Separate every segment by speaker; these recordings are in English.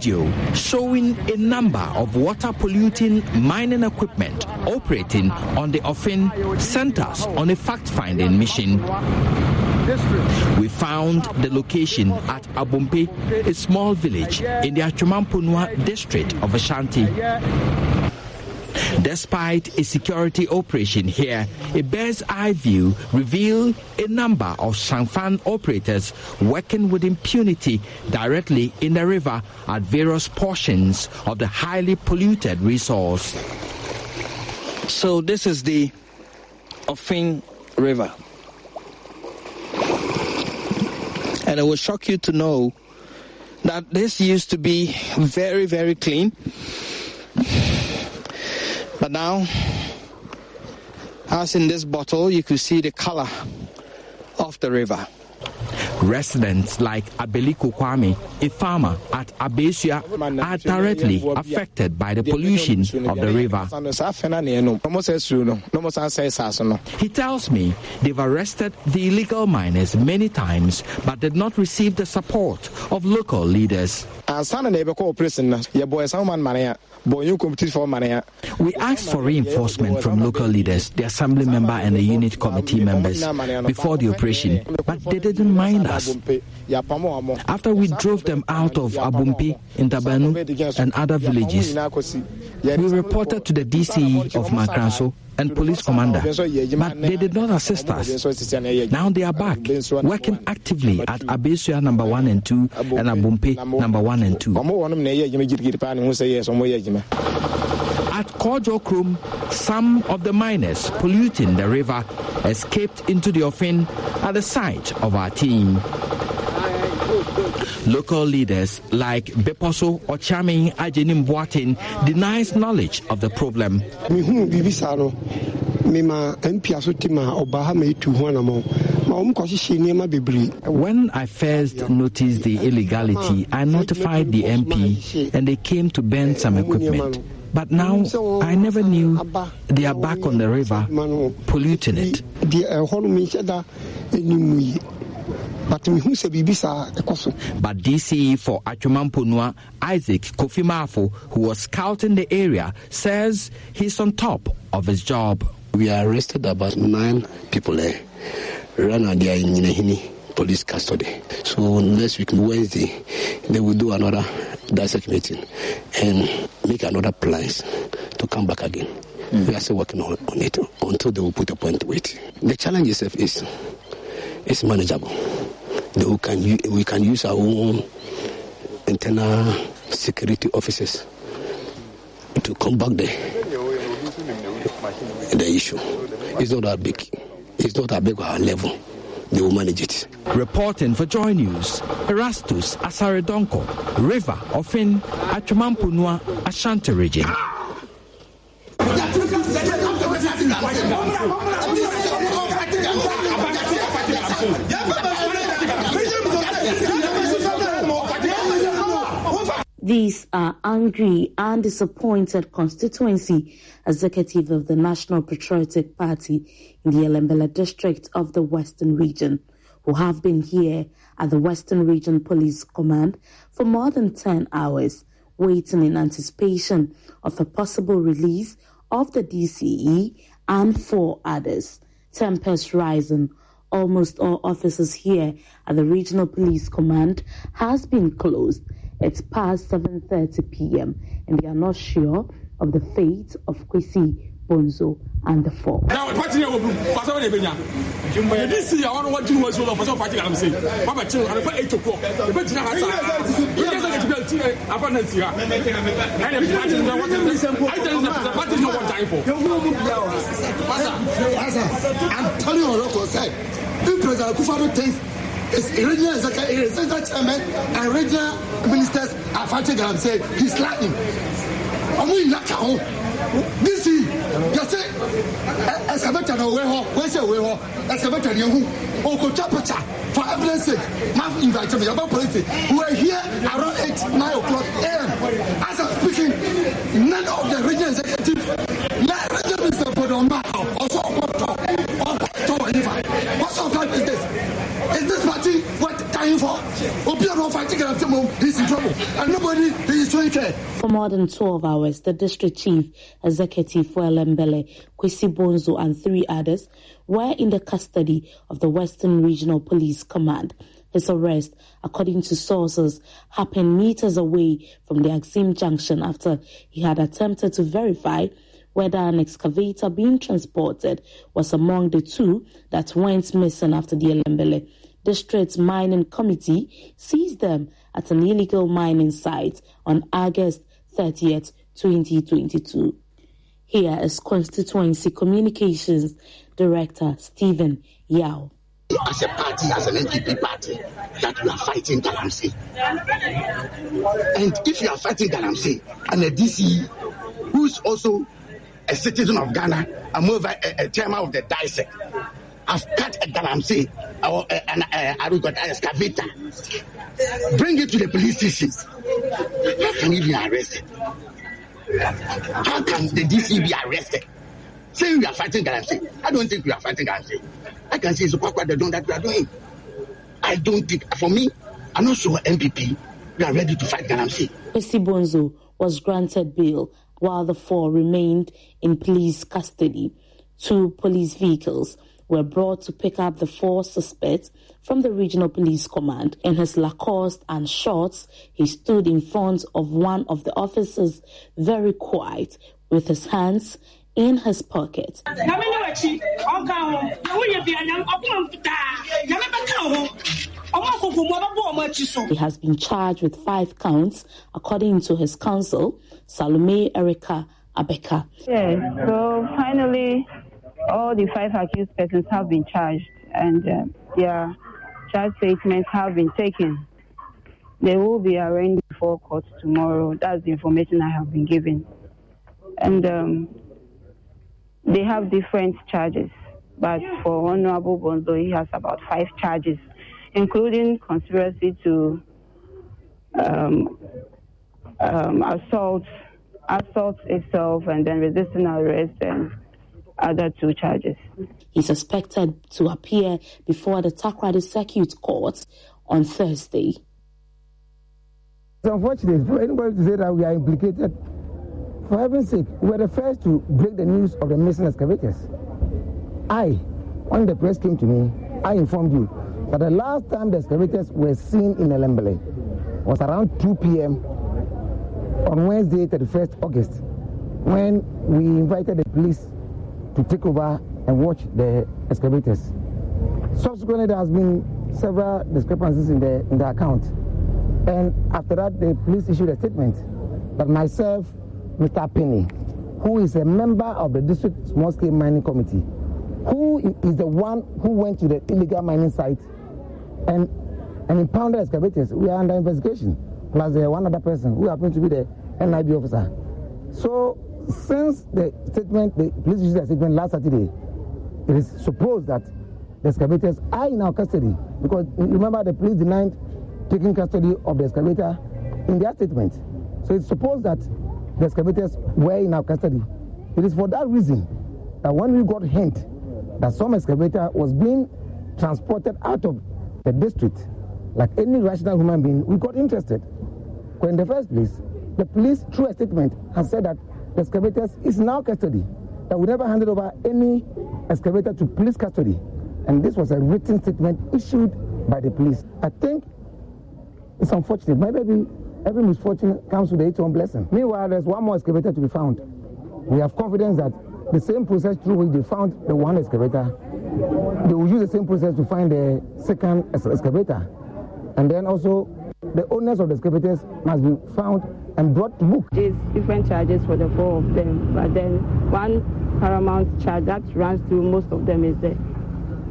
Speaker 1: video showing a number of water-polluting mining equipment operating on the Ofin centers on a fact-finding mission. We found the location at Abompe, a small village in the Achumampunwa district of Ashanti. Despite a security operation here, a bird's-eye view revealed a number of Shangfan operators working with impunity directly in the river at various portions of the highly polluted resource. So this is the Ofin River. And it will shock you to know that this used to be very, very clean. But now, as in this bottle, you could see the color of the river. Residents like Abeliku Kwame, a farmer at Abesua, are directly affected by the pollution of the river. He tells me they've arrested the illegal miners many times but did not receive the support of local leaders. We asked for reinforcement from local leaders, the assembly member and the unit committee members before the operation, but they didn't mind us. After we drove them out of Abumpi, Intabanu and other villages, we reported to the DCE of Makranso and police commander, but they did not assist us. Now they are back, working actively at Abesua number 1 and 2 and Abumpe number 1 and 2. At Kojo Krum, some of the miners polluting the river escaped into the Ofin at the site of our team. Local leaders like Beposo Ochame Ajenim Boatin denies knowledge of the problem. When I first noticed the illegality, I notified the MP and they came to burn some equipment. But now I never knew they are back on the river, polluting it. But DCE for Achumampunwa, Isaac Kofimafo, who was scouting the area, says he's on top of his job.
Speaker 2: We arrested about 9 people there. Right now they are in Nyinahini police custody. So next week, Wednesday, they will do another dissect meeting and make another plans to come back again. We are still working on it until they will put a point to it. The challenge itself is manageable. We can use our own internal security officers to combat the issue. It's not that big. It's not that big of a level. They will manage it.
Speaker 1: Reporting for Joy News, Erastus Asaredonko, River Ofin, Achumampunwa, Ashanti region.
Speaker 3: These are angry and disappointed constituency executive of the National Patriotic Party in the Elembela district of the Western Region, who have been here at the Western Region Police Command for more than 10 hours, waiting in anticipation of a possible release of the DCE and 4 others. Tempest rising. Almost all offices here at the Regional Police Command has been closed. It's past 7:30 p.m. and they are not sure of the fate of Kwesi, Bonzo, and the 4.
Speaker 4: I'm telling you on local side. If President Akufo-Addo thinks it's regional executive chairman and regional ministers are fighting Galamsey, he's lying. This is just say excavator no way home. Where's your way home? Excavator you for evidence sake. Have invited me about police. We were here around 8-9 o'clock a.m. As I'm speaking, none of the regional executive, regional minister Podoma also what sort of life is this? Is this party what time for? Opiano fighting at the moment, he's in trouble. And nobody
Speaker 3: For more than 12 hours, the district chief executive for Elembele, Kwesi Bonzo, and 3 others were in the custody of the Western Regional Police Command. His arrest, according to sources, happened meters away from the Axim Junction after he had attempted to verify whether an excavator being transported was among the 2 that went missing after the Elembele District Mining Committee seized them at an illegal mining site on August 30th, 2022. Here is Constituency Communications Director Stephen Yao.
Speaker 5: As a party, as an NPP party, that we are fighting Galamsey. And if you are fighting Galamsey and a DC who's also a citizen of Ghana, and moreover a chairman of the DISEC, have cut a Galamsey or an excavator, bring it to the police station. How can he be arrested? How can the DC be arrested? Saying we are fighting Galamsey. I don't think we are fighting Galamsey. I can say it's what they don't that we are doing. I don't think, for me, I'm not sure MPP, we are ready to fight Galamsey.
Speaker 3: Kwesi Bonzo was granted bail while the 4 remained in police custody. 2 police vehicles were brought to pick up the 4 suspects from the Regional Police Command. In his Lacoste and shorts, he stood in front of one of the officers, very quiet, with his hands in his pocket. He has been charged with 5 counts, according to his counsel, Salome Erica Abeka.
Speaker 6: Yes, so finally, all the 5 accused persons have been charged, and their charge statements have been taken. They will be arraigned before court tomorrow. That's the information I have been given. And they have different charges, but for Honorable Bonzo, he has about 5 charges, including conspiracy to assault itself, and then resisting arrest, and other 2 charges.
Speaker 3: He's expected to appear before the Takoradi Circuit Court on Thursday.
Speaker 7: It's unfortunate for anybody to say that we are implicated. For heaven's sake, we were the first to break the news of the missing excavators. When the press came to me, I informed you that the last time the excavators were seen in Elembele was around 2 p.m. on Wednesday, 31st August, when we invited the police to take over and watch the excavators. Subsequently, there has been several discrepancies in the account. And after that, the police issued a statement that myself, Mr. Penny, who is a member of the District Small-Scale Mining Committee, who is the one who went to the illegal mining site and impounded excavators, we are under investigation, plus one other person who happens to be the NIB officer. So, since the police issued a statement last Saturday, it is supposed that the excavators are in our custody, because remember the police denied taking custody of the excavator in their statement. So it's supposed that the excavators were in our custody. It is for that reason that when we got hint that some excavator was being transported out of the district, like any rational human being, we got interested. Because in the first place, the police, through a statement, has said that the excavators is in our custody, that we never handed over any excavator to police custody. And this was a written statement issued by the police. I think it's unfortunate. Maybe every misfortune comes with its own blessing. Meanwhile, there's one more excavator to be found. We have confidence that the same process through which they found the one excavator, they will use the same process to find the second excavator. And then also, the owners of the excavators must be found and brought to book.
Speaker 6: There's different charges for the 4 of them, but then one paramount charge that runs through most of them is the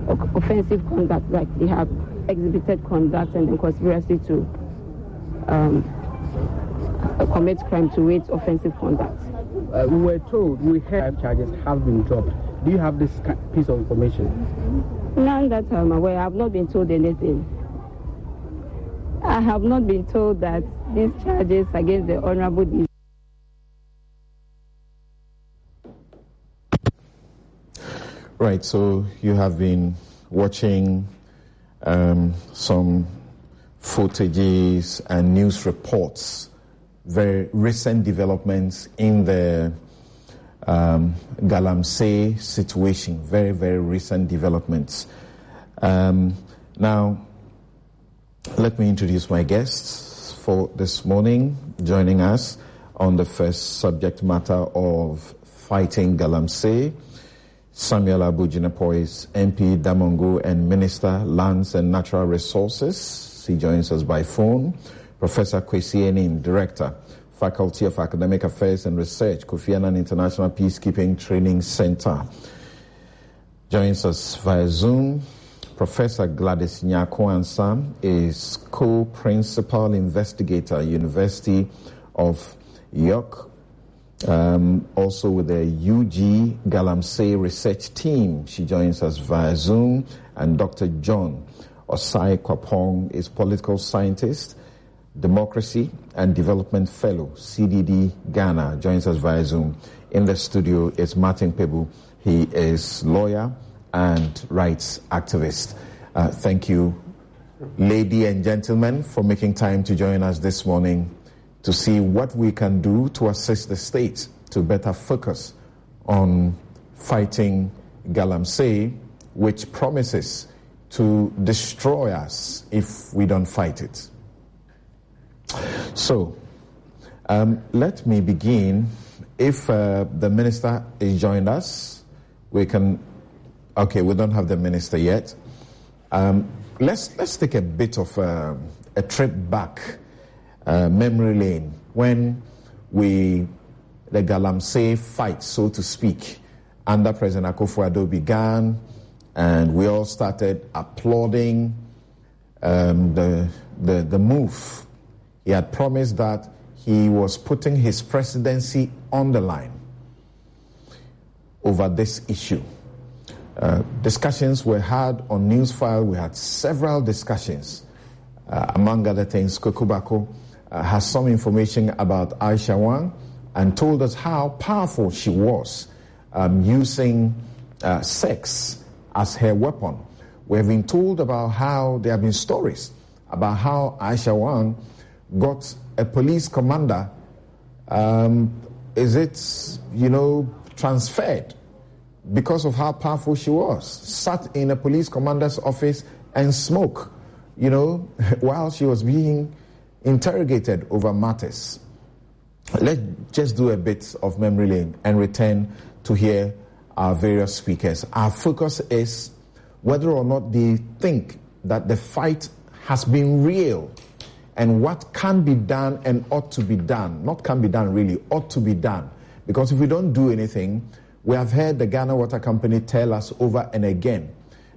Speaker 6: offensive conduct, like they have exhibited conduct and the conspiracy to commit crime to wage offensive conduct.
Speaker 8: We were told we heard 5 charges have been dropped. Do you have this piece of information?
Speaker 6: None that I'm aware. I have not been told anything. I have not been told that these charges against the Honorable DC.
Speaker 9: Right, so you have been watching some footages and news reports very recent developments in the Galamsey situation. Very, very recent developments. Now, let me introduce my guests for this morning. Joining us on the first subject matter of fighting Galamsey, Samuel Abu-Jinepois, MP Damongo and Minister Lands and Natural Resources. He joins us by phone. Professor Kwesi Enim, Director, Faculty of Academic Affairs and Research, Kofi Annan International Peacekeeping Training Center, joins us via Zoom. Professor Gladys Nyako-Ansah is co-principal investigator, University of York, also with the UG Galamsey research team. She joins us via Zoom. And Dr. John Osai Kwapong is political scientist, Democracy and Development Fellow, CDD Ghana, joins us via Zoom. In the studio is Martin Pebu. He is lawyer and rights activist. Thank you, ladies and gentlemen, for making time to join us this morning to see what we can do to assist the state to better focus on fighting Galamsey, which promises to destroy us if we don't fight it. So, let me begin. If the minister is joined us, we can. Okay, we don't have the minister yet. Let's take a bit of a trip back, memory lane, when the Galamsey fight, so to speak, under President Akufo-Addo began, and we all started applauding the move. He had promised that he was putting his presidency on the line over this issue. Discussions were had on Newsfile. We had several discussions. Among other things, Kokubako has some information about Aisha Huang and told us how powerful she was using sex as her weapon. We have been told about how there have been stories about how Aisha Huang got a police commander, transferred because of how powerful she was, sat in a police commander's office and smoke, while she was being interrogated over matters. Let's just do a bit of memory lane and return to hear our various speakers. Our focus is whether or not they think that the fight has been real and what can be done and ought to be done. Not can be done really, ought to be done. Because if we don't do anything, we have heard the Ghana Water Company tell us over and again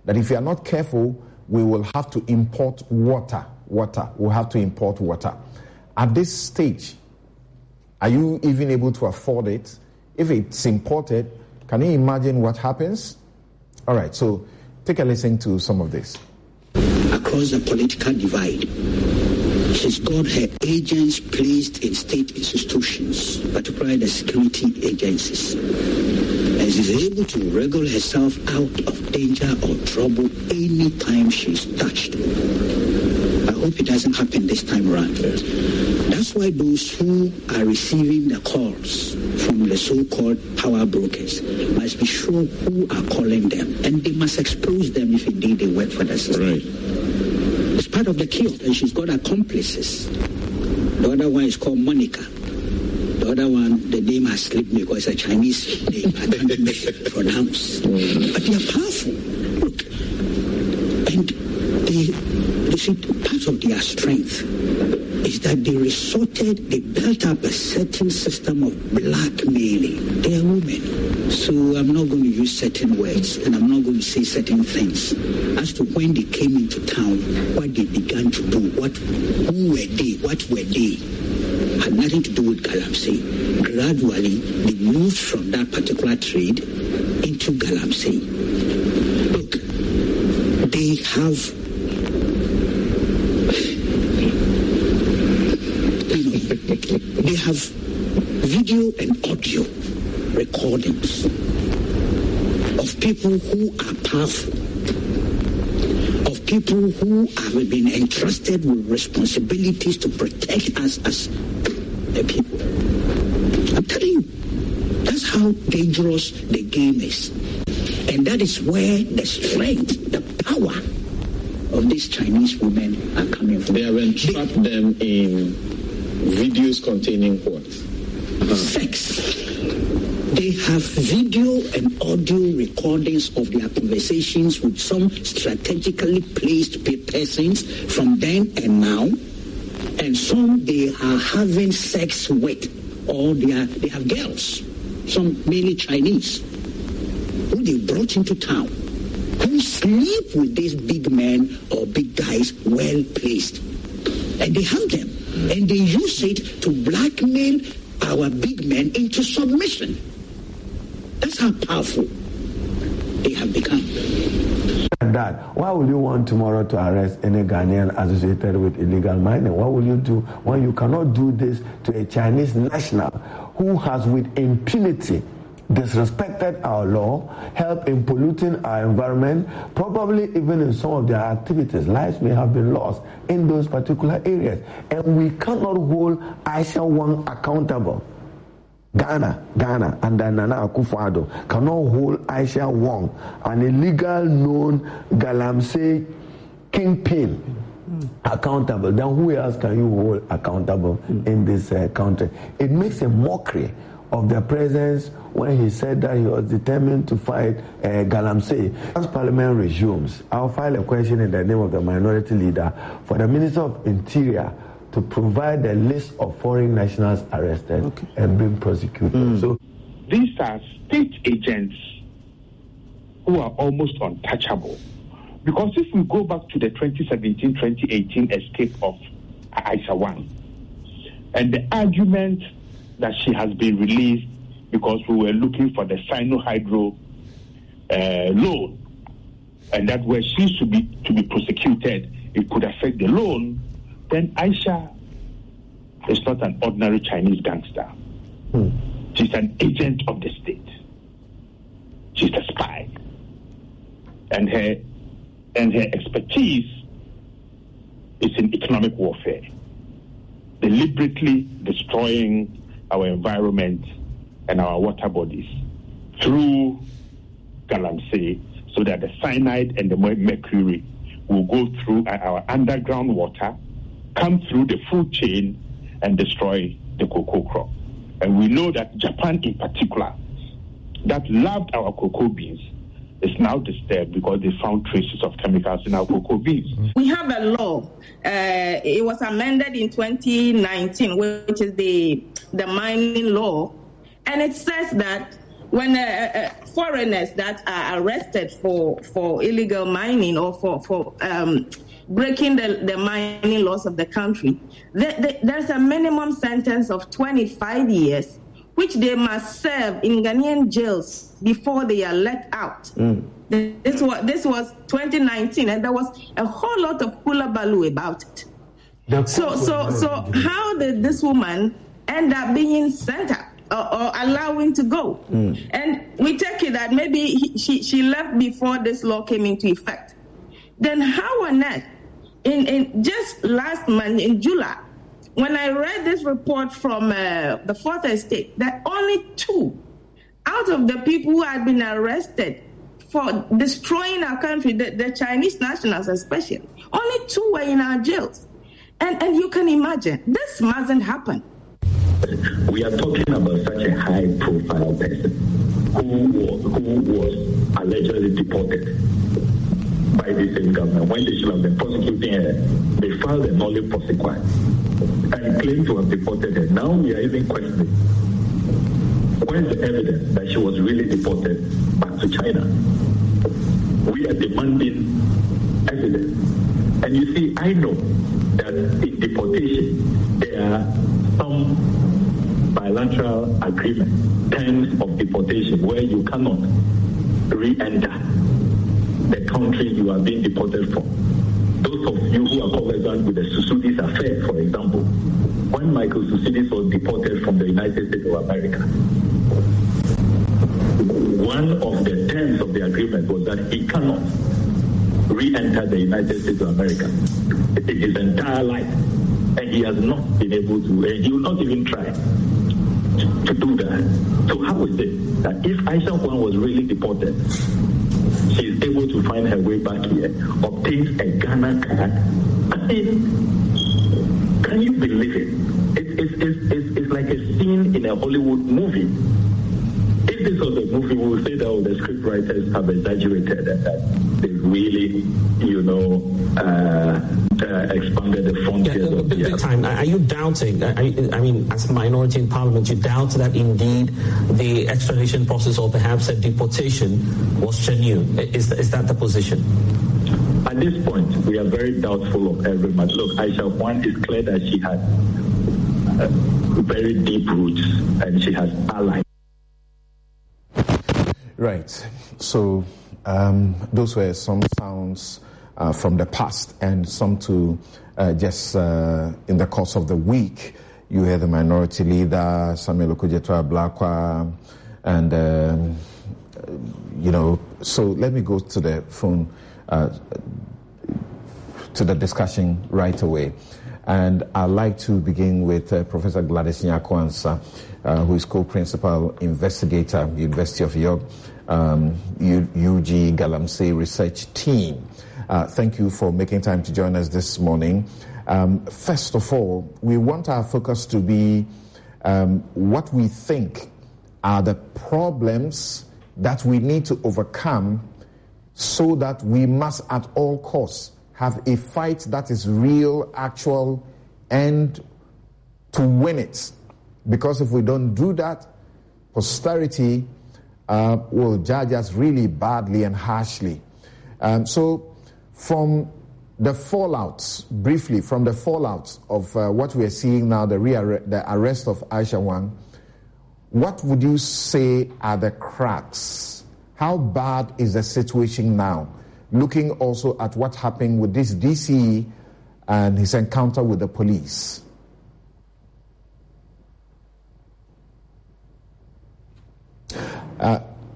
Speaker 9: that if we are not careful, we will have to import water. We'll have to import water. At this stage, are you even able to afford it? If it's imported, can you imagine what happens? All right, so take a listen to some of this.
Speaker 10: Across the political divide, she's got her agents placed in state institutions, particularly the security agencies. And she's able to wriggle herself out of danger or trouble anytime she's touched. I hope it doesn't happen this time around. That's why those who are receiving the calls from the so-called power brokers must be sure who are calling them, and they must expose them if indeed they work for the system. Right. It's part of the cure, and she's got accomplices. The other one is called Monica. The other one, the name has slipped me because it's a Chinese name. I can't pronounce. But they are powerful. Look, and they see part of their strength is that they built up a certain system of blackmailing. They are women. So I'm not going to use certain words and I'm not going to say certain things as to when they came into town, what they began to do, who were they, what were they. Had nothing to do with Galamsey. Gradually, they moved from that particular trade into Galamsey. Look, they have they have video and audio recordings of people who are powerful, of people who have been entrusted with responsibilities to protect us as the people. I'm telling you, that's how dangerous the game is. And that is where the strength, the power of these Chinese women are coming from.
Speaker 11: They have entrapped them in videos containing what?
Speaker 10: Sex. They have video and audio recordings of their conversations with some strategically placed persons from then and now, and some they are having sex with, or they have girls, some mainly Chinese, who they brought into town, who sleep with these big men or big guys well placed, and they have them, and they use it to blackmail our big men into submission. That's how powerful they have become.
Speaker 12: That, why would you want tomorrow to arrest any Ghanaian associated with illegal mining? What will you do when you cannot do this to a Chinese national who has with impunity disrespected our law, helped in polluting our environment, probably even in some of their activities? Lives may have been lost in those particular areas. And we cannot hold Aisha Huang accountable. Ghana, under Nana Akufo-Addo cannot hold Aisha Huang, an illegal known Galamsey kingpin, accountable. Then who else can you hold accountable in this country? It makes a mockery of their presence when he said that he was determined to fight Galamsey. As Parliament resumes, I'll file a question in the name of the minority leader for the Minister of Interior to provide a list of foreign nationals arrested and being prosecuted. So
Speaker 13: these are state agents who are almost untouchable. Because if we go back to the 2017-2018 escape of Aisha Huang, and the argument that she has been released because we were looking for the Sino-Hydro loan, and that where she should be to be prosecuted, it could affect the loan, then Aisha is not an ordinary Chinese gangster. She's an agent of the state. She's a spy. And her expertise is in economic warfare, deliberately destroying our environment and our water bodies through Galamsey, so that the cyanide and the mercury will go through our underground water, come through the food chain, and destroy the cocoa crop. And we know that Japan in particular, that loved our cocoa beans, is now disturbed because they found traces of chemicals in our cocoa beans.
Speaker 14: We have a law. It was amended in 2019, which is the mining law. And it says that when foreigners that are arrested for illegal mining or for breaking the mining laws of the country, there's a minimum sentence of 25 years, which they must serve in Ghanaian jails before they are let out. This was 2019, and there was a whole lot of hullabaloo about it. So how did this woman end up being sent out or allowing to go? And we take it that maybe she left before this law came into effect. Then how on earth, in just last month in July, when I read this report from the Fourth Estate, that only 2 out of the people who had been arrested for destroying our country, the Chinese nationals especially, only 2 were in our jails. And you can imagine, this mustn't happen.
Speaker 15: We are talking about such a high-profile person who was allegedly deported by the same government. When they should have been prosecuting her, they filed a nolle prosequi and claimed to have deported her. Now we are even questioning, where's the evidence that she was really deported back to China? We are demanding evidence. And you see, I know that in deportation, there are some bilateral agreements, terms of deportation, where you cannot re-enter the country you are being deported from. Those of you who are covered with the Susudis affair, for example, when Michael Susudis was deported from the United States of America, one of the terms of the agreement was that he cannot re-enter the United States of America in his entire life. And he has not been able to, and he will not even try to do that. So how is it that if Aisha Huang was really deported, she is able to find her way back here, obtains a Ghana card? I mean, can you believe it? It's like a scene in a Hollywood movie. If this was a movie, we would say that the script writers have exaggerated and that they really, expanded the frontiers of the
Speaker 16: big time. Are you doubting? I mean, as a minority in Parliament, you doubt that indeed the extradition process or perhaps a deportation was genuine? Is that the position?
Speaker 15: At this point, we are very doubtful of every matter. Look, Aisha Huang, is clear that she has very deep roots and she has allies.
Speaker 9: Right. So those were some sounds from the past and some to just in the course of the week. You hear the minority leader, Samuel Okudzeto Ablakwa, and, so let me go to the phone, to the discussion right away. And I'd like to begin with Professor Gladys Nyakwansa, who is co-principal investigator, University of York, UG Galamsey research team. Thank you for making time to join us this morning. First of all, we want our focus to be what we think are the problems that we need to overcome so that we must at all costs have a fight that is real, actual, and to win it. Because if we don't do that, posterity will judge us really badly and harshly. So from the fallout, briefly, from the fallout of what we are seeing now, the arrest of Aisha Huang, what would you say are the cracks? How bad is the situation now? Looking also at what happened with this DCE and his encounter with the police.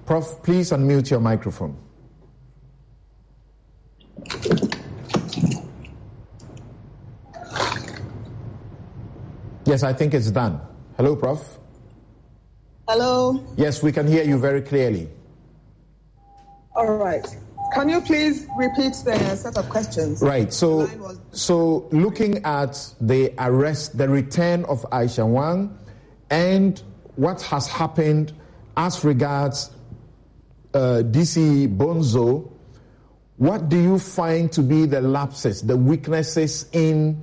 Speaker 9: Prof, please unmute your microphone. Yes, I think it's done. Hello, Prof.
Speaker 17: Hello.
Speaker 9: Yes, we can hear you very clearly.
Speaker 17: All right. Can you please repeat the set of questions?
Speaker 9: Right. So looking at the arrest, the return of Aisha Huang, and what has happened as regards DC Bonzo, what do you find to be the lapses, the weaknesses in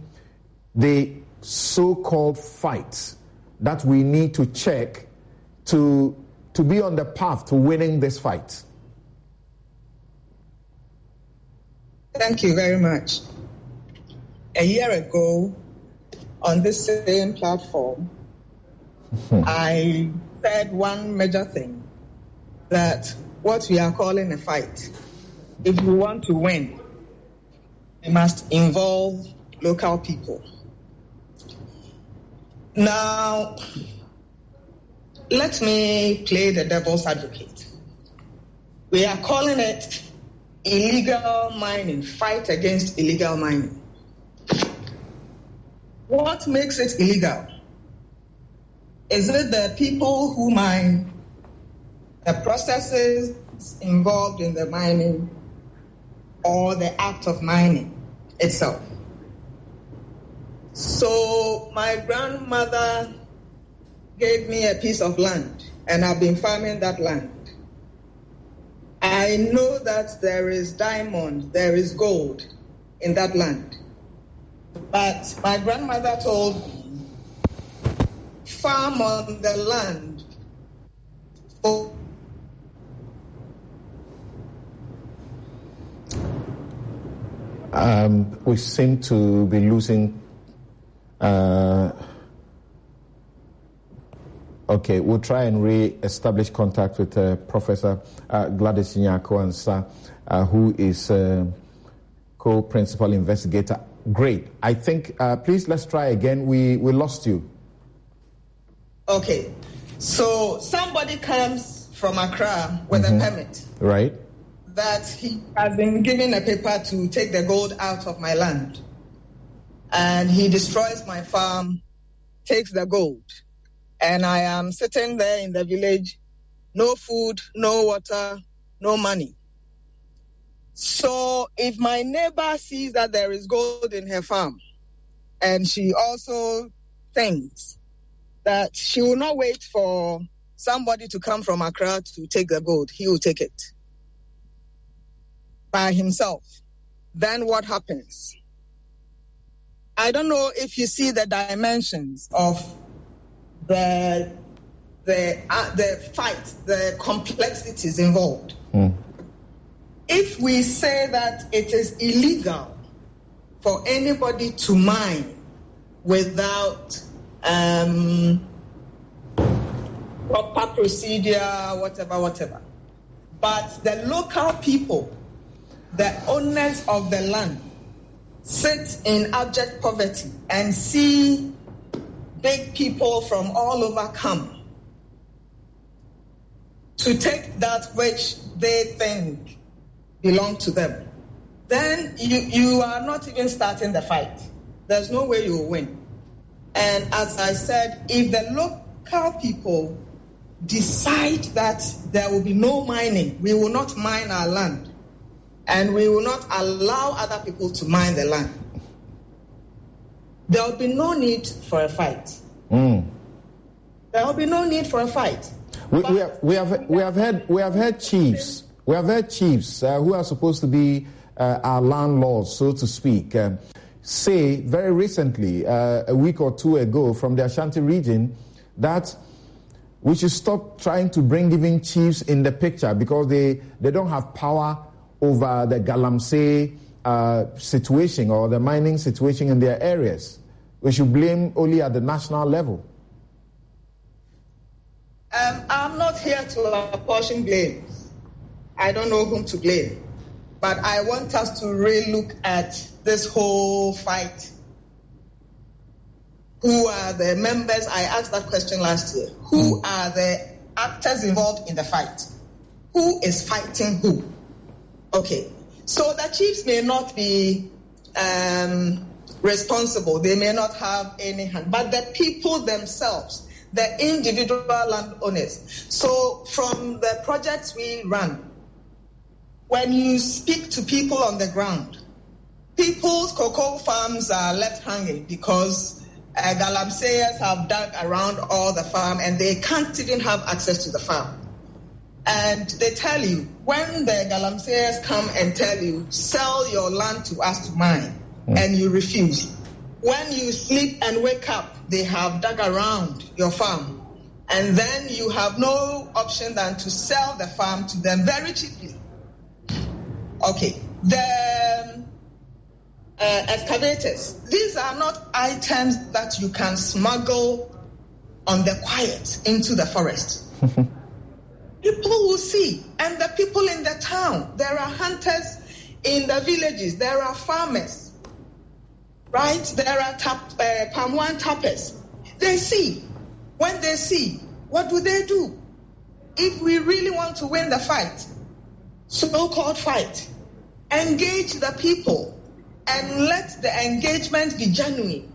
Speaker 9: the so-called fight that we need to check to be on the path to winning this fight?
Speaker 17: Thank you very much. A year ago, on this same platform, I said one major thing, that what we are calling a fight, if we want to win, we must involve local people. Now, let me play the devil's advocate. We are calling it illegal mining, fight against illegal mining. What makes it illegal? Is it the people who mine, the processes involved in the mining, or the act of mining itself? So my grandmother gave me a piece of land, and I've been farming that land. I know that there is diamond, there is gold in that land. But my grandmother told me, farm on the land.
Speaker 9: We seem to be losing. Okay, we'll try and re-establish contact with Professor Gladys Nyakwansa, who is co-principal investigator. Great. I think, please, let's try again. We lost you.
Speaker 17: Okay. So somebody comes from Accra with a permit.
Speaker 9: Right.
Speaker 17: That he has been given a paper to take the gold out of my land. and he destroys my farm, takes the gold, and I am sitting there in the village, no food, no water, no money. So if my neighbor sees that there is gold in her farm, and she also thinks that she will not wait for somebody to come from Accra to take the gold, he will take it by himself. Then what happens? I don't know if you see the dimensions of the fight, the complexities involved. If we say that it is illegal for anybody to mine without proper procedure, whatever, but the local people, the owners of the land, sit in abject poverty and see big people from all over come to take that which they think belong to them, then you are not even starting the fight. There's no way you will win. And as I said, if the local people decide that there will be no mining, we will not mine our land, and we will not allow other people to mine the land, there will be no need for a fight. There will be no need for a fight.
Speaker 9: We have heard chiefs. We have heard chiefs who are supposed to be our landlords, so to speak, say very recently, a week or two ago, from the Ashanti region, that we should stop trying to bring even chiefs in the picture because they don't have power over the Galamsey situation or the mining situation in their areas. We should blame only at the national level.
Speaker 17: I'm not here to apportion blame. I don't know whom to blame. But I want us to really look at this whole fight. Who are the members? I asked that question last year. Who are the actors involved in the fight? Who is fighting who? Okay. So the chiefs may not be responsible. They may not have any hand. But the people themselves, the individual landowners. So from the projects we run, when you speak to people on the ground, people's cocoa farms are left hanging because Galamseyers have dug around all the farm and they can't even have access to the farm. And they tell you, when the Galamseyers come and tell you, sell your land to us to mine, and you refuse. When you sleep and wake up, they have dug around your farm. And then you have no option than to sell the farm to them very cheaply. Okay, the excavators, these are not items that you can smuggle on the quiet into the forest. People will see, and the people in the town, there are hunters in the villages, there are farmers, right? There are palm wine tappers. They see. When they see, what do they do? If we really want to win the fight, so-called fight, engage the people and let the engagement be genuine.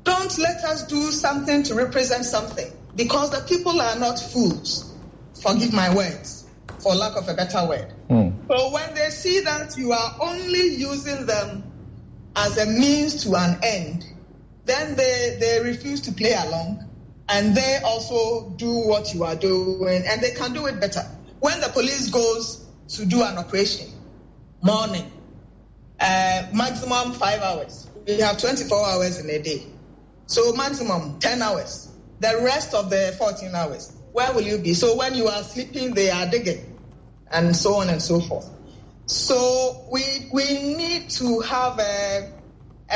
Speaker 17: Don't let us do something to represent something, because the people are not fools. Forgive my words, for lack of a better word. So when they see that you are only using them as a means to an end, then they refuse to play along, and they also do what you are doing, and they can do it better. When the police goes to do an operation, morning, maximum 5 hours. We have 24 hours in a day. So maximum 10 hours. The rest of the 14 hours, where will you be? So when you are sleeping, they are digging, and so on and so forth. So we need to have a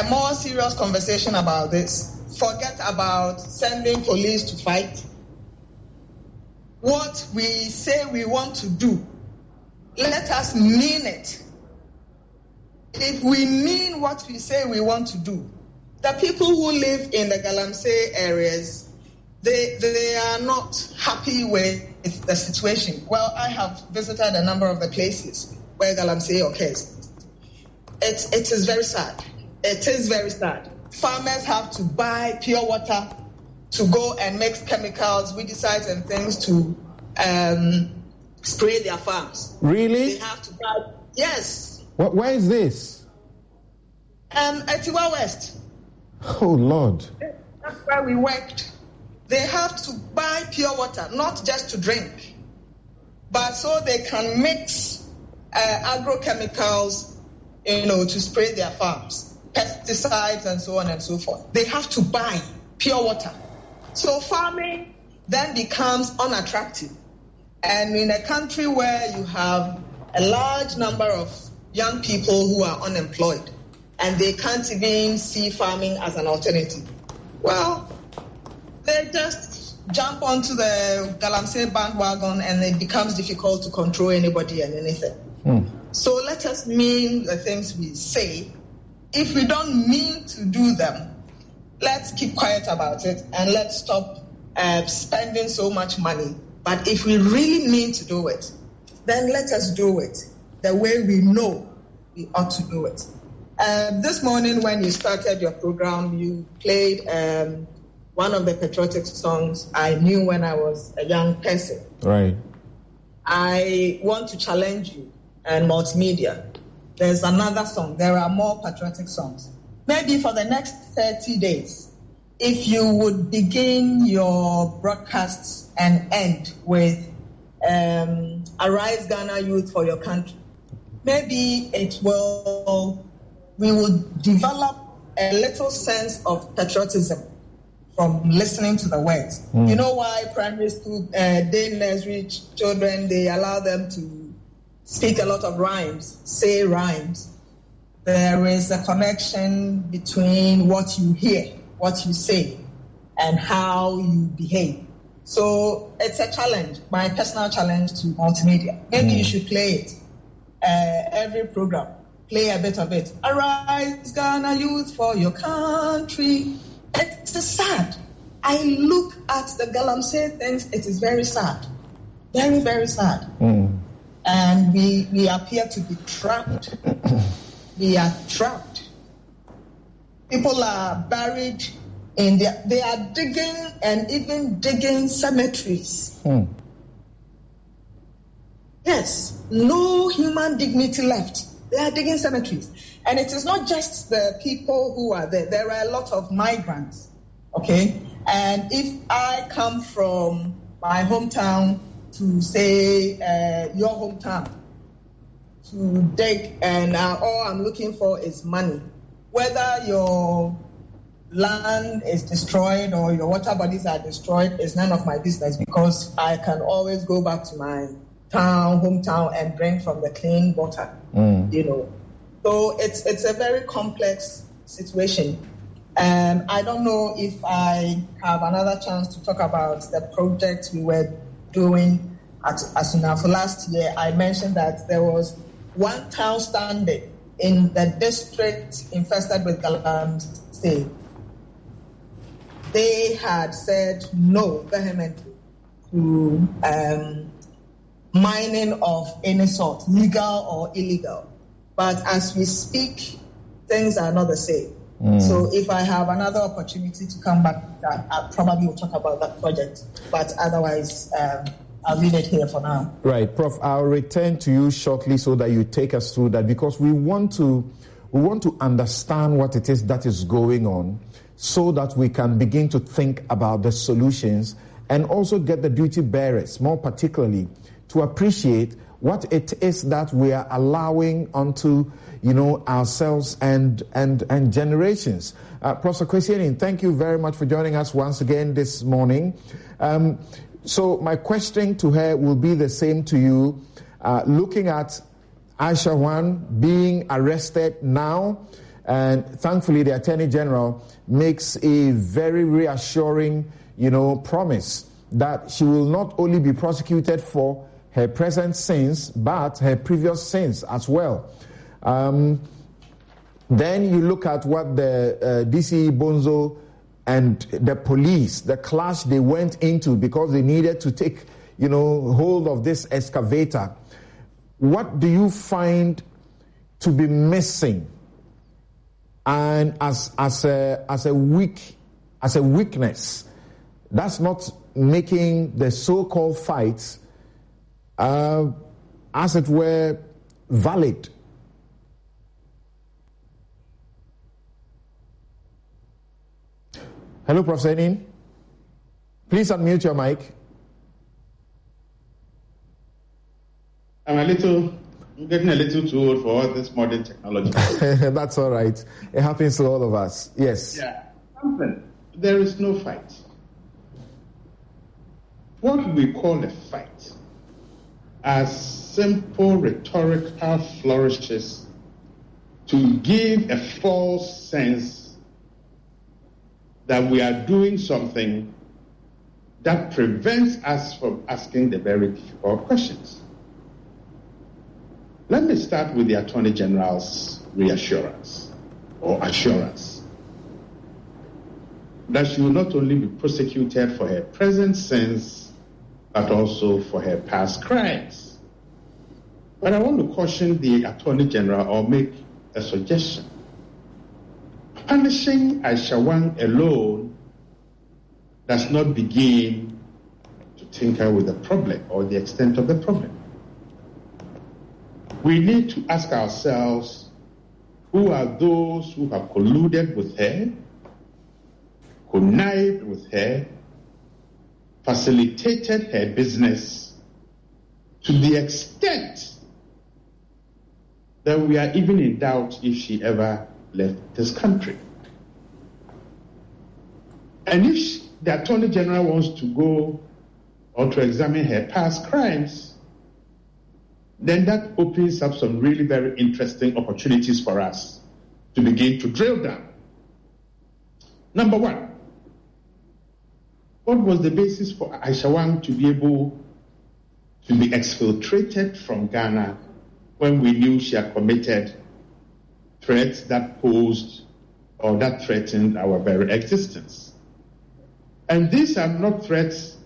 Speaker 17: more serious conversation about this. Forget about sending police to fight. What we say we want to do, let us mean it. If we mean what we say we want to do, the people who live in the Galamsey areas, they are not happy with the situation. Well, I have visited a number of the places where Galamsey occurs. It is very sad. it is very sad. Farmers have to buy pure water to go and mix chemicals, weedicides and things to spray their farms.
Speaker 9: Really?
Speaker 17: They have to buy. Yes.
Speaker 9: Where is this?
Speaker 17: Etiwa West.
Speaker 9: Oh, Lord.
Speaker 17: That's where we worked. They have to buy pure water, not just to drink, but so they can mix agrochemicals, to spray their farms, pesticides and so on and so forth. They have to buy pure water. So farming then becomes unattractive. And in a country where you have a large number of young people who are unemployed and they can't even see farming as an alternative, well, they just jump onto the Galamsey bandwagon and it becomes difficult to control anybody and anything. So let us mean the things we say. If we don't mean to do them, let's keep quiet about it and let's stop spending so much money. But if we really mean to do it, then let us do it the way we know we ought to do it. This morning when you started your program, you played one of the patriotic songs I knew when I was a young person.
Speaker 9: Right.
Speaker 17: I want to challenge you and multimedia. There's another song. There are more patriotic songs. Maybe for the next 30 days, if you would begin your broadcasts and end with Arise Ghana Youth for Your Country, maybe we will develop a little sense of patriotism from listening to the words. You know why primary school, day nursery children, they allow them to speak a lot of rhymes, say rhymes. There is a connection between what you hear, what you say, and how you behave. So it's a challenge, my personal challenge to multimedia. Maybe you should play it every program. Play a bit of it. Arise, Ghana Youth, for your country. It's sad. I look at the Galamsey things, it is very sad. Very, very sad. And we appear to be trapped. We are trapped. People are buried in they are digging and even digging cemeteries. Yes, no human dignity left. They are digging cemeteries. And it is not just the people who are there. There are a lot of migrants, okay? And if I come from my hometown to, say, your hometown, to dig, and all I'm looking for is money, whether your land is destroyed or your water bodies are destroyed is none of my business, because I can always go back to my hometown and drink from the clean water, So it's a very complex situation. I don't know if I have another chance to talk about the project we were doing at Asunafo last year. I mentioned that there was one town standing in the district infested with Galamsey. They had said no vehemently to mining of any sort, legal or illegal. But as we speak, things are not the same. So if I have another opportunity to come back, I probably will talk about that project. But otherwise, I'll leave it here for now.
Speaker 9: Right, Prof. I'll return to you shortly so that you take us through that, because we want to understand what it is that is going on, so that we can begin to think about the solutions and also get the duty bearers, more particularly, to appreciate what it is that we are allowing onto, ourselves and generations. Professor Kwesianin, thank you very much for joining us once again this morning. So my question to her will be the same to you. Looking at Aisha Huang being arrested now, and thankfully the Attorney General makes a very reassuring, promise that she will not only be prosecuted for her present sins, but her previous sins as well. Then you look at what the DCE Bonzo and the police, the clash they went into because they needed to take, hold of this excavator. What do you find to be missing and as a weakness, that's not making the so-called fights, as it were, valid. Hello, Professor Enin. Please unmute your mic.
Speaker 18: I'm getting a little too old for all this modern technology.
Speaker 9: That's all right. It happens to all of us. Yes.
Speaker 18: Yeah. There is no fight. What we call a fight are simple rhetorical flourishes to give a false sense that we are doing something that prevents us from asking the very difficult questions. Let me start with the Attorney General's reassurance or assurance that she will not only be prosecuted for her present sins, but also for her past crimes. But I want to caution the Attorney General or make a suggestion. Punishing Aisha Huang alone does not begin to tinker with the problem or the extent of the problem. We need to ask ourselves, who are those who have colluded with her, connived with her, facilitated her business to the extent that we are even in doubt if she ever left this country. And if the Attorney General wants to go or to examine her past crimes, then that opens up some really very interesting opportunities for us to begin to drill down. Number one, what was the basis for Aisha Huang to be able to be exfiltrated from Ghana when we knew she had committed threats that posed or that threatened our very existence? And these are not threats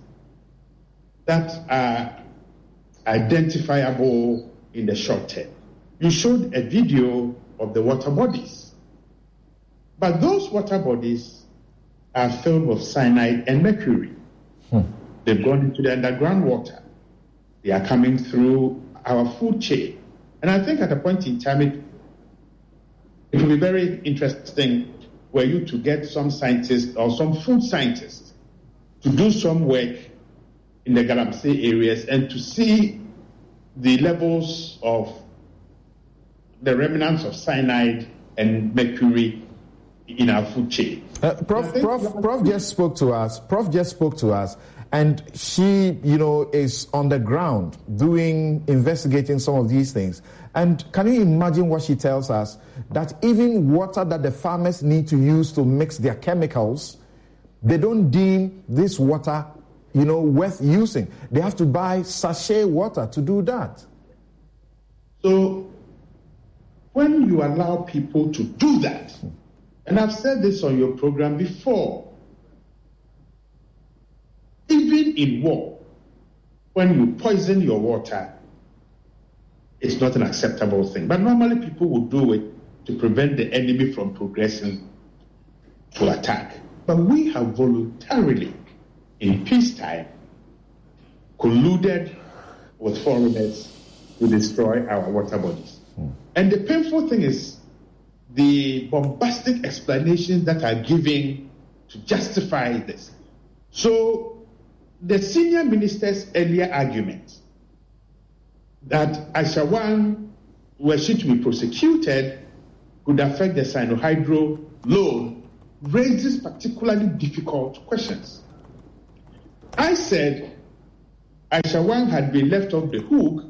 Speaker 18: that are identifiable in the short term. You showed a video of the water bodies, but those water bodies are filled with cyanide and mercury. They've gone into the underground water. They are coming through our food chain. And I think at a point in time, it will be very interesting were you to get some scientists or some food scientists to do some work in the Galamsey areas and to see the levels of the remnants of cyanide and mercury in our food chain.
Speaker 9: Prof just spoke to us. And she, is on the ground investigating some of these things. And can you imagine what she tells us? That even water that the farmers need to use to mix their chemicals, they don't deem this water worth using. They have to buy sachet water to do that.
Speaker 18: So when you allow people to do that, and I've said this on your program before, even in war, when you poison your water, it's not an acceptable thing. But normally people will do it to prevent the enemy from progressing to attack. But we have voluntarily, in peacetime, colluded with foreigners to destroy our water bodies. And the painful thing is the bombastic explanations that are given to justify this. So the senior minister's earlier argument that Aisha Huang, were she to be prosecuted, could affect the Sinohydro loan raises particularly difficult questions. I said Aisha Huang had been left off the hook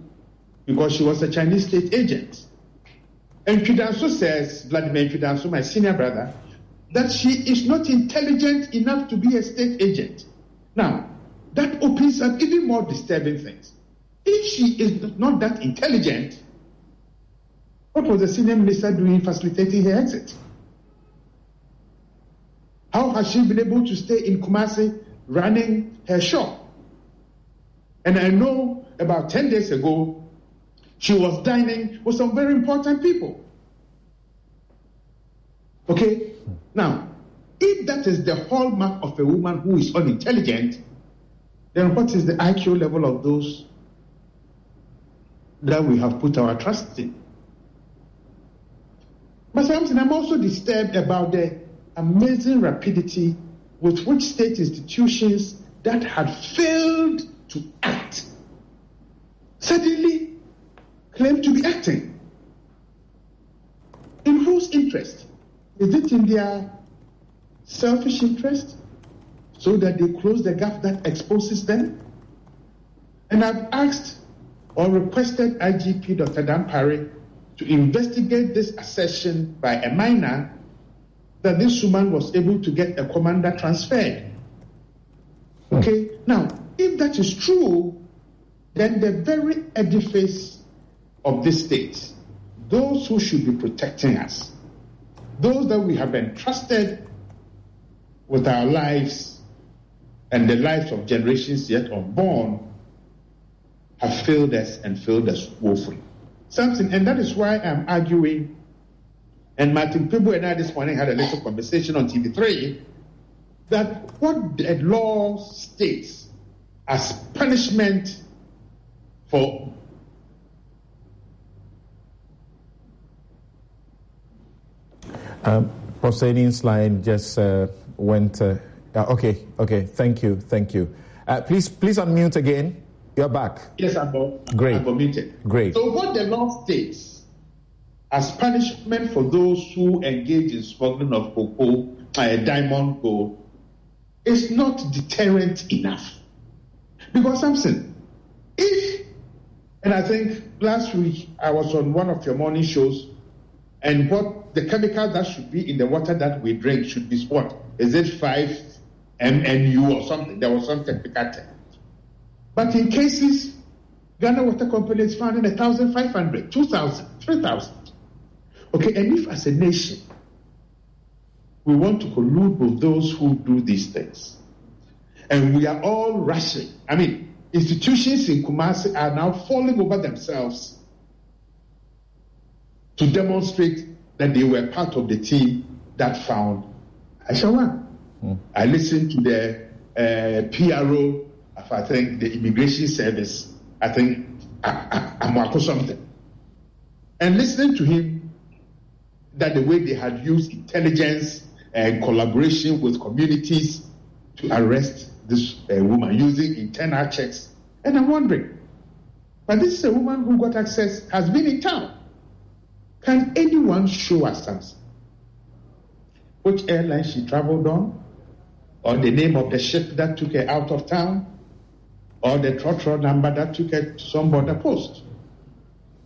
Speaker 18: because she was a Chinese state agent. And Chudanso says, Vladimir Chudanso, my senior brother, that she is not intelligent enough to be a state agent. Now, that opens up even more disturbing things. If she is not that intelligent, what was the senior minister doing facilitating her exit? How has she been able to stay in Kumasi running her shop? And I know about 10 days ago, she was dining with some very important people. Okay? Now, if that is the hallmark of a woman who is unintelligent, then what is the IQ level of those that we have put our trust in? But something I'm also disturbed about the amazing rapidity with which state institutions that had failed to act suddenly claim to be acting. In whose interest? Is it in their selfish interest so that they close the gap that exposes them? And I've asked or requested IGP Dr. Dan Parry to investigate this assertion by a minor that this woman was able to get a commander transferred. Okay, now, if that is true, then the very edifice of this state, those who should be protecting us, those that we have entrusted with our lives and the lives of generations yet unborn, have failed us and failed us woefully. Something, and that is why I'm arguing, and Martin Pibu and I this morning had a little conversation on TV3, that what the law states as punishment for
Speaker 9: proceedings line just went. Okay. Thank you. Please unmute again. You're back.
Speaker 18: Yes, I'm
Speaker 9: great.
Speaker 18: I'm muted.
Speaker 9: Great.
Speaker 18: So what the law states as punishment for those who engage in smuggling of cocoa, diamond gold, is not deterrent enough. Because Samson, and I think last week I was on one of your morning shows, and what the chemical that should be in the water that we drink should be what? Is it 5 MNU or something? There was some technical term. But in cases, Ghana Water Company is found in 1,500, 2,000, 3,000. Okay, and if as a nation we want to collude with those who do these things, and we are all rushing, I mean, institutions in Kumasi are now falling over themselves to demonstrate that they were part of the team that found Aisha Huang. I listened to the PRO of, I think, the Immigration Service, I think, Amwako something. And listening to him, that the way they had used intelligence and collaboration with communities to arrest this woman using internal checks. And I'm wondering, but this is a woman who got access, has been in town. Can anyone show us something? Which airline she traveled on? Or the name of the ship that took her out of town? Or the trotro number that took her to some border post?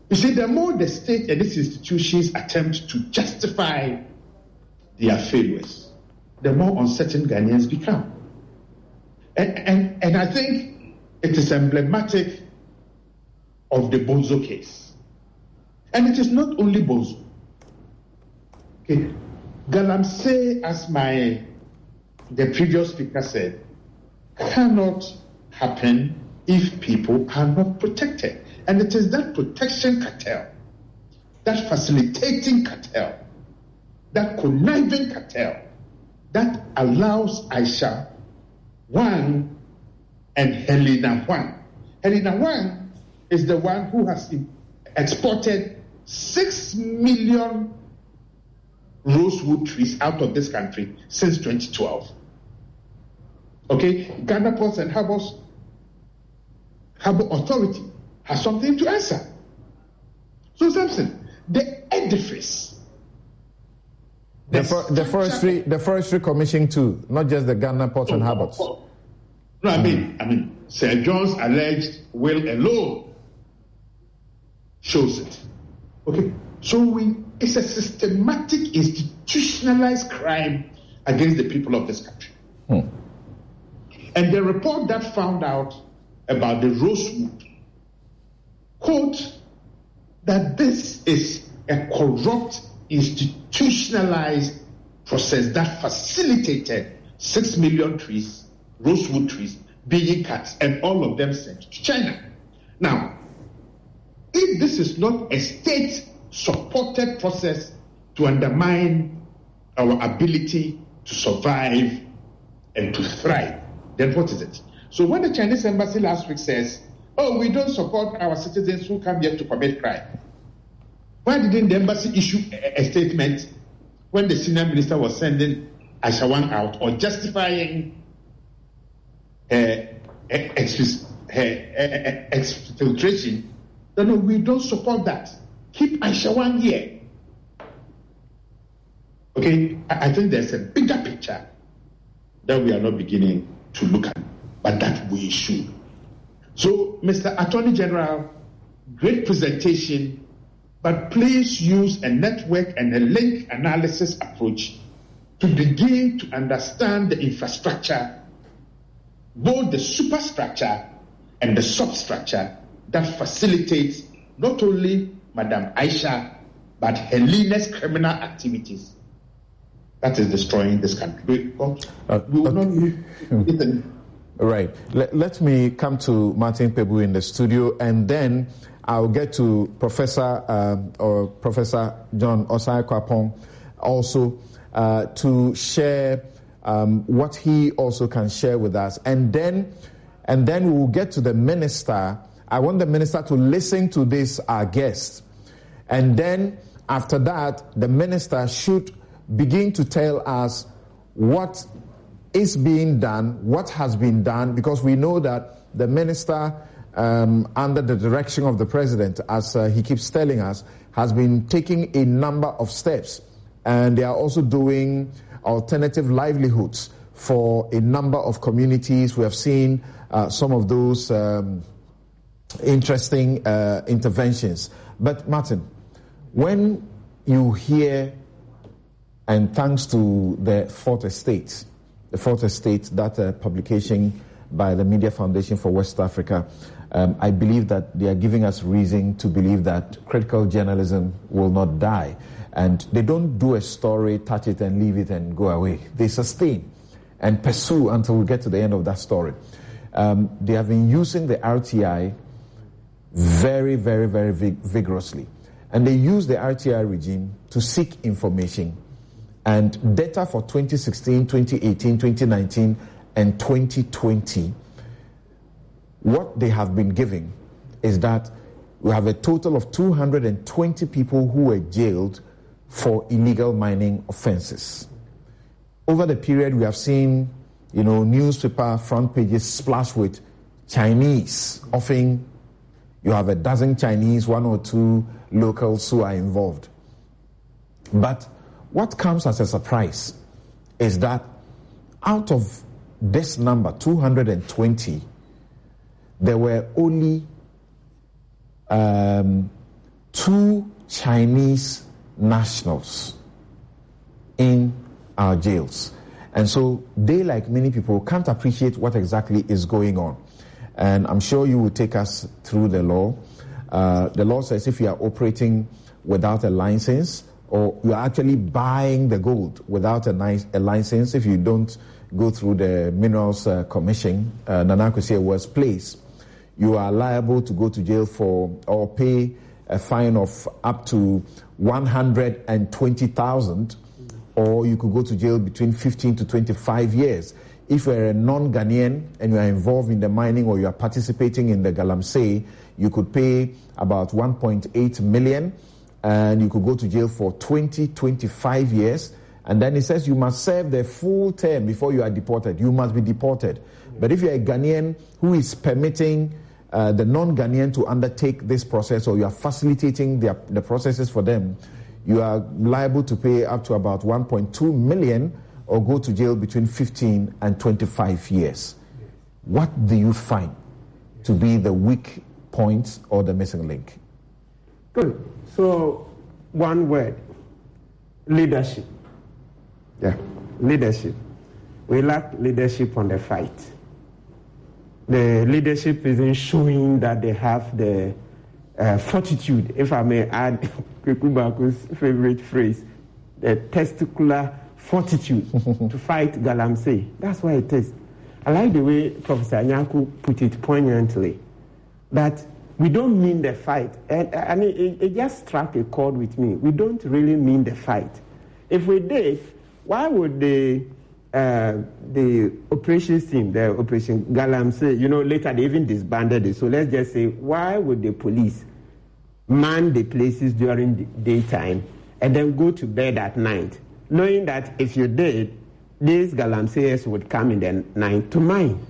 Speaker 18: You see, the more the state and its institutions attempt to justify their failures, the more uncertain Ghanaians become. And I think it is emblematic of the Bonzo case. And it is not only Bonzo. Okay. Galamsey, as the previous speaker said, cannot happen if people are not protected. And it is that protection cartel, that facilitating cartel, that conniving cartel that allows Aisha Huang and Helena Huang. Helena Huang is the one who has exported 6 million rosewood trees out of this country since 2012. Okay, Ghana Ports and Harbour Authority has something to answer. So Samson, the edifice,
Speaker 9: the Forestry Commission too, not just the Ghana Ports and Harbours.
Speaker 18: No, I mean, Sir John's alleged will alone shows it. Okay, so it's a systematic, institutionalized crime against the people of this country. And the report that found out about the rosewood quote that this is a corrupt, institutionalized process that facilitated 6 million trees, rosewood trees, being cut, and all of them sent to China. Now, if this is not a state-supported process to undermine our ability to survive and to thrive, then what is it? So when the Chinese embassy last week says, oh, we don't support our citizens who come here to commit crime, why didn't the embassy issue a statement when the senior minister was sending Aisha Huang out or justifying her exfiltration? No, we don't support that. Keep Aisha Huang here. Okay, I think there's a bigger picture that we are not beginning to look at, but that we should. So, Mr. Attorney General, great presentation, but please use a network and a link analysis approach to begin to understand the infrastructure, both the superstructure and the substructure that facilitates not only Madam Aisha, but Helena's criminal activities that is destroying this country. We will not
Speaker 9: Right. Let me come to Martin Pebu in the studio, and then I'll get to Professor John Osai-Kwapong also to share what he also can share with us, and then we'll get to the minister. I want the minister to listen to this, our guest, and then after that, the minister should begin to tell us what is being done, what has been done, because we know that the minister, under the direction of the president, as he keeps telling us, has been taking a number of steps, and they are also doing alternative livelihoods for a number of communities. We have seen some of those interesting interventions. But Martin, when you hear, and thanks to the Fourth Estate, that publication by the Media Foundation for West Africa, I believe that they are giving us reason to believe that critical journalism will not die. And they don't do a story, touch it and leave it and go away. They sustain and pursue until we get to the end of that story. They have been using the RTI very, very, very vigorously. And they use the RTI regime to seek information. And data for 2016, 2018, 2019, and 2020, what they have been giving is that we have a total of 220 people who were jailed for illegal mining offenses. Over the period, we have seen, newspaper front pages splashed with Chinese. Often, you have a dozen Chinese, one or two locals who are involved. But what comes as a surprise is that out of this number, 220, there were only 2 Chinese nationals in our jails. And so they, like many people, can't appreciate what exactly is going on. And I'm sure you will take us through the law. The law says if you are operating without a license, or you are actually buying the gold without a license, if you don't go through the Minerals Commission, Nana Akosua-Awoa's place, you are liable to go to jail for or pay a fine of up to 120,000, or you could go to jail between 15 to 25 years. If you are a non-Ghanaian and you are involved in the mining or you are participating in the Galamsey, you could pay about 1.8 million, and you could go to jail for 25 years. And then it says you must serve the full term before you are deported. You must be deported. But if you're a Ghanaian who is permitting the non-Ghanaian to undertake this process, or you are facilitating the processes for them, you are liable to pay up to about 1.2 million or go to jail between 15 and 25 years. What do you find to be the weak points or the missing link?
Speaker 19: Good. So, one word, leadership. Yeah, leadership. We lack leadership on the fight. The leadership isn't showing that they have the fortitude, if I may add Kwekubaku's favorite phrase, the testicular fortitude to fight Galamsey. That's why it is. I like the way Professor Anyaku put it poignantly, that we don't mean the fight. And it just struck a chord with me. We don't really mean the fight. If we did, why would the operations team, the Operation Galamsey, later they even disbanded it. So let's just say, why would the police man the places during the daytime and then go to bed at night, knowing that if you did, these Galamseyers would come in the night to mine?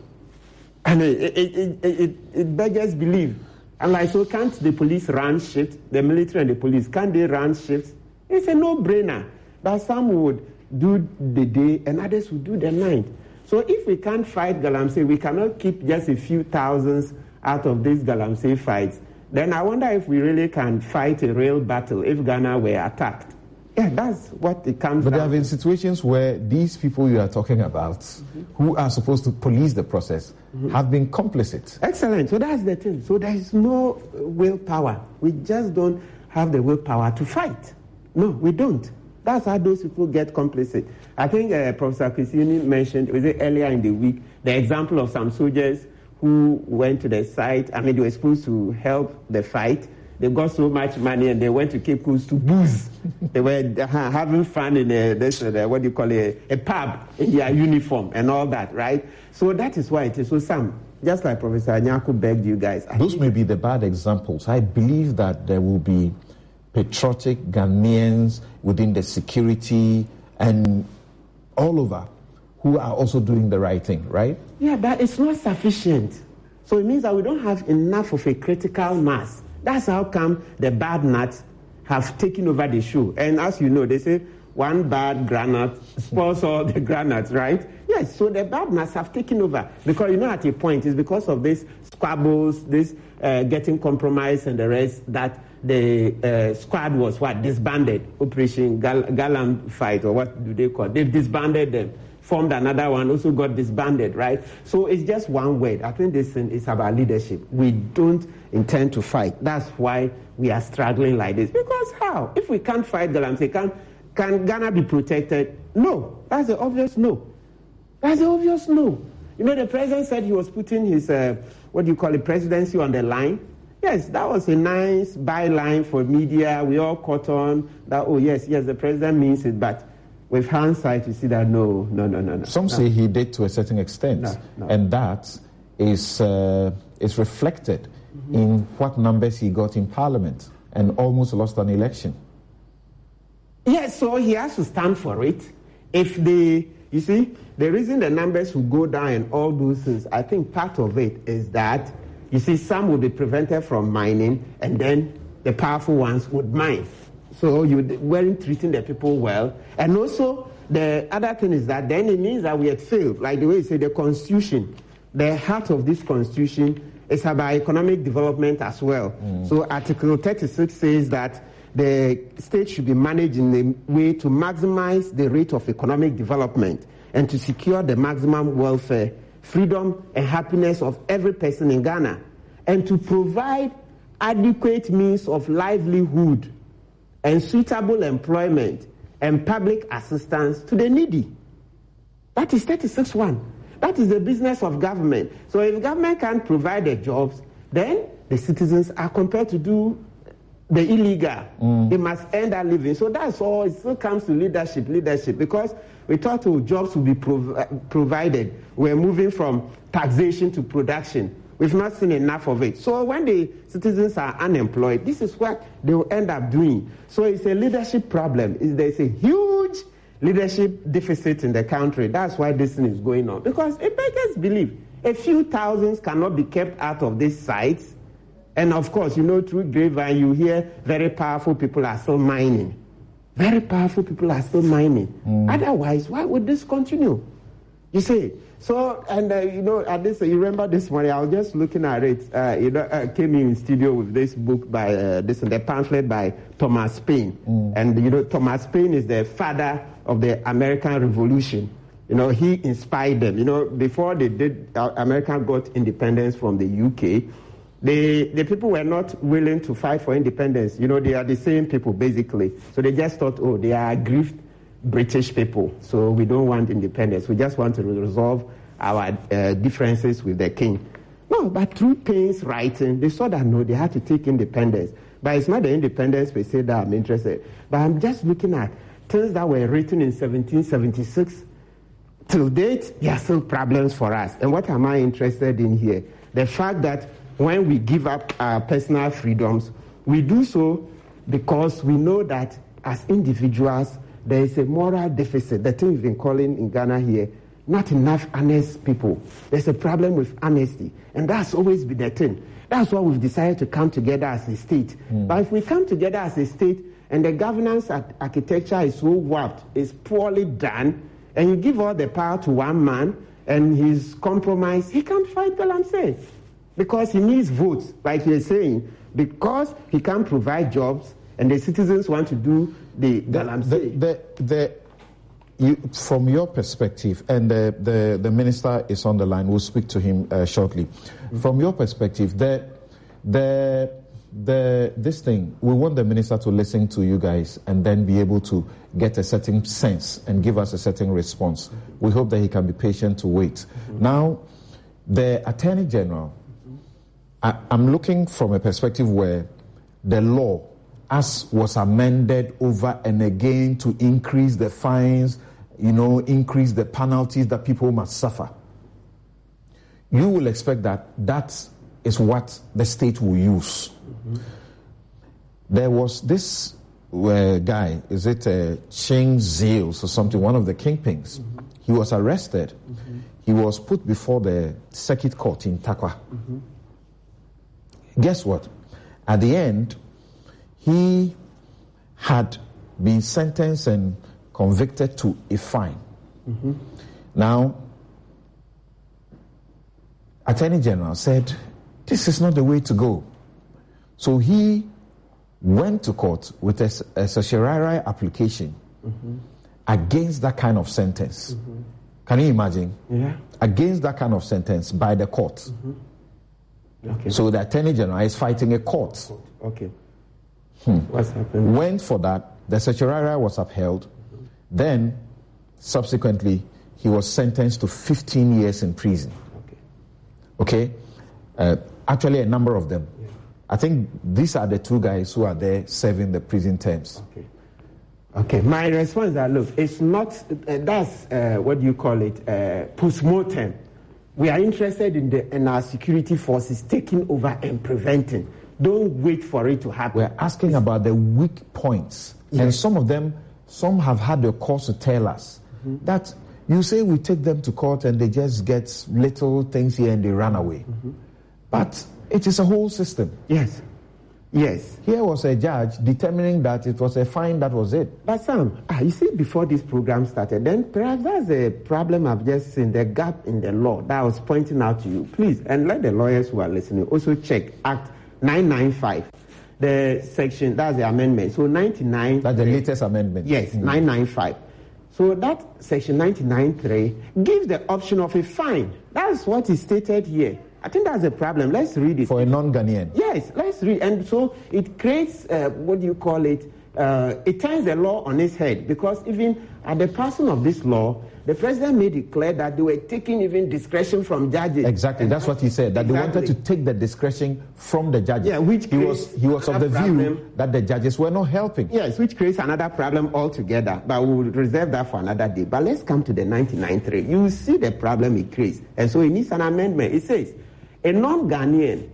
Speaker 19: And it beggars belief. And like, so can't the police run shifts? The military and the police, can't they run shifts? It's a no-brainer. But some would do the day and others would do the night. So if we can't fight Galamsey, we cannot keep just a few thousands out of these Galamsey fights, then I wonder if we really can fight a real battle if Ghana were attacked. Yeah, that's what it comes
Speaker 9: But
Speaker 19: down.
Speaker 9: there have been situations where these people you are talking about, who are supposed to police the process, have been complicit.
Speaker 19: Excellent. So that's the thing. So there is no willpower. We just don't have the willpower to fight. No, we don't. That's how those people get complicit. I think Professor Christine mentioned, was it earlier in the week, the example of some soldiers who went to the site. I mean, they were supposed to help the fight. They got so much money and they went to Cape Coast to booze. They were having fun in a pub in their uniform and all that, right? So that is why it is. So Sam, just like Professor Nyako begged you guys.
Speaker 9: Those may be the bad examples. I believe that there will be patriotic Ghanaians within the security and all over who are also doing the right thing, right?
Speaker 19: Yeah, but it's not sufficient. So it means that we don't have enough of a critical mass. That's how come the bad nuts have taken over the show. And as you know, they say one bad granite spoils all the granates, right? Yes, so the bad nuts have taken over. Because at a point, it's because of these squabbles, this getting compromised and the rest, that the squad was disbanded. Operation Galam fight, or what do they call it? They've disbanded them. Formed another one, also got disbanded, right? So it's just one word. I think this thing is about leadership. We don't intend to fight. That's why we are struggling like this. Because how? If we can't fight Galamsey, can Ghana be protected? No. That's the obvious no. That's the obvious no. The president said he was putting his, presidency on the line. Yes, that was a nice byline for media. We all caught on that, yes, the president means it, but with hindsight, you see that no.
Speaker 9: Some say he did to a certain extent, and that is reflected in what numbers he got in Parliament and almost lost an election.
Speaker 19: Yes, so he has to stand for it. The reason the numbers will go down and all those things, I think part of it is that, some will be prevented from mining, and then the powerful ones would mine. So you weren't treating the people well. And also, the other thing is that then it means that we had failed. Like the way you say, the Constitution, the heart of this Constitution is about economic development as well. So Article 36 says that the state should be managed in a way to maximize the rate of economic development and to secure the maximum welfare, freedom, and happiness of every person in Ghana, and to provide adequate means of livelihood and suitable employment and public assistance to the needy. That is 36.1. That is the business of government. So if government can't provide the jobs, then the citizens are compelled to do the illegal. They must earn that living. So that's all. It still comes to leadership, because we thought jobs would be provided. We're moving from taxation to production. We've not seen enough of it. So when the citizens are unemployed, this is what they will end up doing. So it's a leadership problem. There's a huge leadership deficit in the country. That's why this thing is going on. Because it makes us believe a few thousands cannot be kept out of these sites. And of course, through grapevine, you hear very powerful people are still mining. Very powerful people are still mining. Otherwise, why would this continue? You see? So, and at this, you remember this morning, I was just looking at it. Came in studio with this book by the pamphlet by Thomas Paine. And Thomas Paine is the father of the American Revolution. He inspired them. Before America got independence from the UK, the people were not willing to fight for independence. They are the same people basically. So they just thought, they are aggrieved British people, so we don't want independence. We just want to resolve our differences with the king. No, but through Paine's writing, they saw that they had to take independence. But it's not the independence per se that I'm interested. But I'm just looking at things that were written in 1776, till date, there are still problems for us. And what am I interested in here? The fact that when we give up our personal freedoms, we do so because we know that as individuals, there is a moral deficit. The thing we've been calling in Ghana here, not enough honest people. There's a problem with honesty. And that's always been the thing. That's why we've decided to come together as a state. But if we come together as a state and the governance architecture is so warped, is poorly done, and you give all the power to one man and he's compromised, he can't fight Galamsey because he needs votes, like you're saying, because he can't provide jobs and the citizens want to do the Galamsey.
Speaker 9: From your perspective, and the minister is on the line, we'll speak to him shortly. From your perspective, this thing, we want the minister to listen to you guys and then be able to get a certain sense and give us a certain response. We hope that he can be patient to wait. Now, the Attorney General, I'm looking from a perspective where the law, as was amended over and again to increase the fines, increase the penalties that people must suffer. You will expect that is what the state will use. There was this guy, is it Ching Zales or something, one of the kingpins. He was arrested. He was put before the circuit court in Takwa. Guess what? At the end, he had been sentenced and convicted to a fine. Now, Attorney General said, this is not the way to go. So he went to court with a certiorari application against that kind of sentence. Can you imagine?
Speaker 19: Yeah.
Speaker 9: Against that kind of sentence by the court.
Speaker 19: Okay.
Speaker 9: So the Attorney General is fighting a court.
Speaker 19: Okay. What's happened?
Speaker 9: Went for that. The certiorari was upheld. Then, subsequently, he was sentenced to 15 years in prison. Okay? Actually, a number of them. Yeah. I think these are the two guys who are there serving the prison terms.
Speaker 19: Okay. My response is that, look, it's not, that's, what do you call it, post-mortem. We are interested in our security forces taking over and preventing. Don't wait for it to happen.
Speaker 9: We're asking about the weak points. Yes. And some have had the cause to tell us that you say we take them to court and they just get little things here and they run away. But it is a whole system.
Speaker 19: Yes.
Speaker 9: Here was a judge determining that it was a fine, that was it.
Speaker 19: But Sam, you see, before this program started, then perhaps that's a problem I've just seen, the gap in the law that I was pointing out to you. Please, and let the lawyers who are listening also check Act 995. The section, that's the amendment. So 99...
Speaker 9: That's the latest amendment.
Speaker 19: Yes, 995. So that section 99.3 gives the option of a fine. That's what is stated here. I think that's a problem. Let's read it.
Speaker 9: For a non-Ghanaian?
Speaker 19: Yes, let's read. And so it creates, it turns the law on its head. Because even at the passing of this law, the president made it clear that they were taking even discretion from judges.
Speaker 9: Exactly, that's what he said, that they wanted to take the discretion from the judges.
Speaker 19: Yeah, which
Speaker 9: he was of the view that the judges were not helping.
Speaker 19: Yes, which creates another problem altogether. But we'll reserve that for another day. But let's come to the 99.3. You will see the problem it creates. And so it needs an amendment. It says, a non-Ghanaian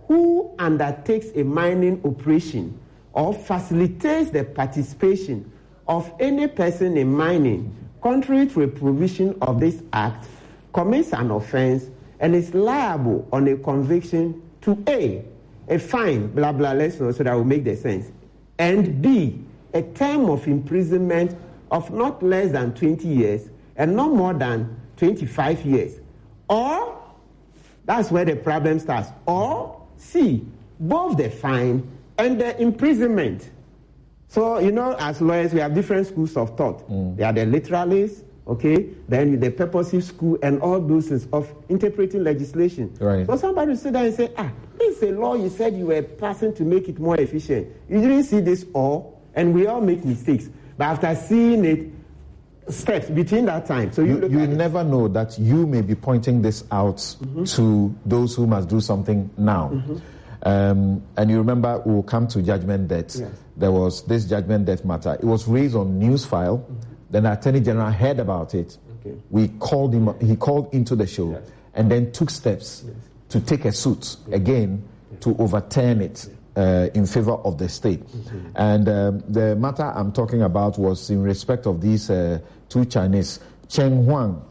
Speaker 19: who undertakes a mining operation or facilitates the participation of any person in mining contrary to a provision of this act commits an offense and is liable on a conviction to A, a fine, blah, blah, let's know so that will make the sense, and B, a term of imprisonment of not less than 20 years and not more than 25 years. Or, that's where the problem starts, or C, both the fine and the imprisonment. So, as lawyers, we have different schools of thought. There are the literalists, okay, then the purposive school, and all those things of interpreting legislation.
Speaker 9: Right.
Speaker 19: So somebody will sit there and say, this is a law you said you were passing to make it more efficient. You didn't see this all, and we all make mistakes. But after seeing it, steps between that time. So you
Speaker 9: never know that you may be pointing this out to those who must do something now. And you remember, we'll come to judgment death. Yes. There was this judgment death matter. It was raised on Newsfile. Mm-hmm. Then the Attorney General heard about it. Okay. He called into the show, yes. and then took steps to take a suit again to overturn it in favor of the state. Mm-hmm. And the matter I'm talking about was in respect of these two Chinese, Aisha Huang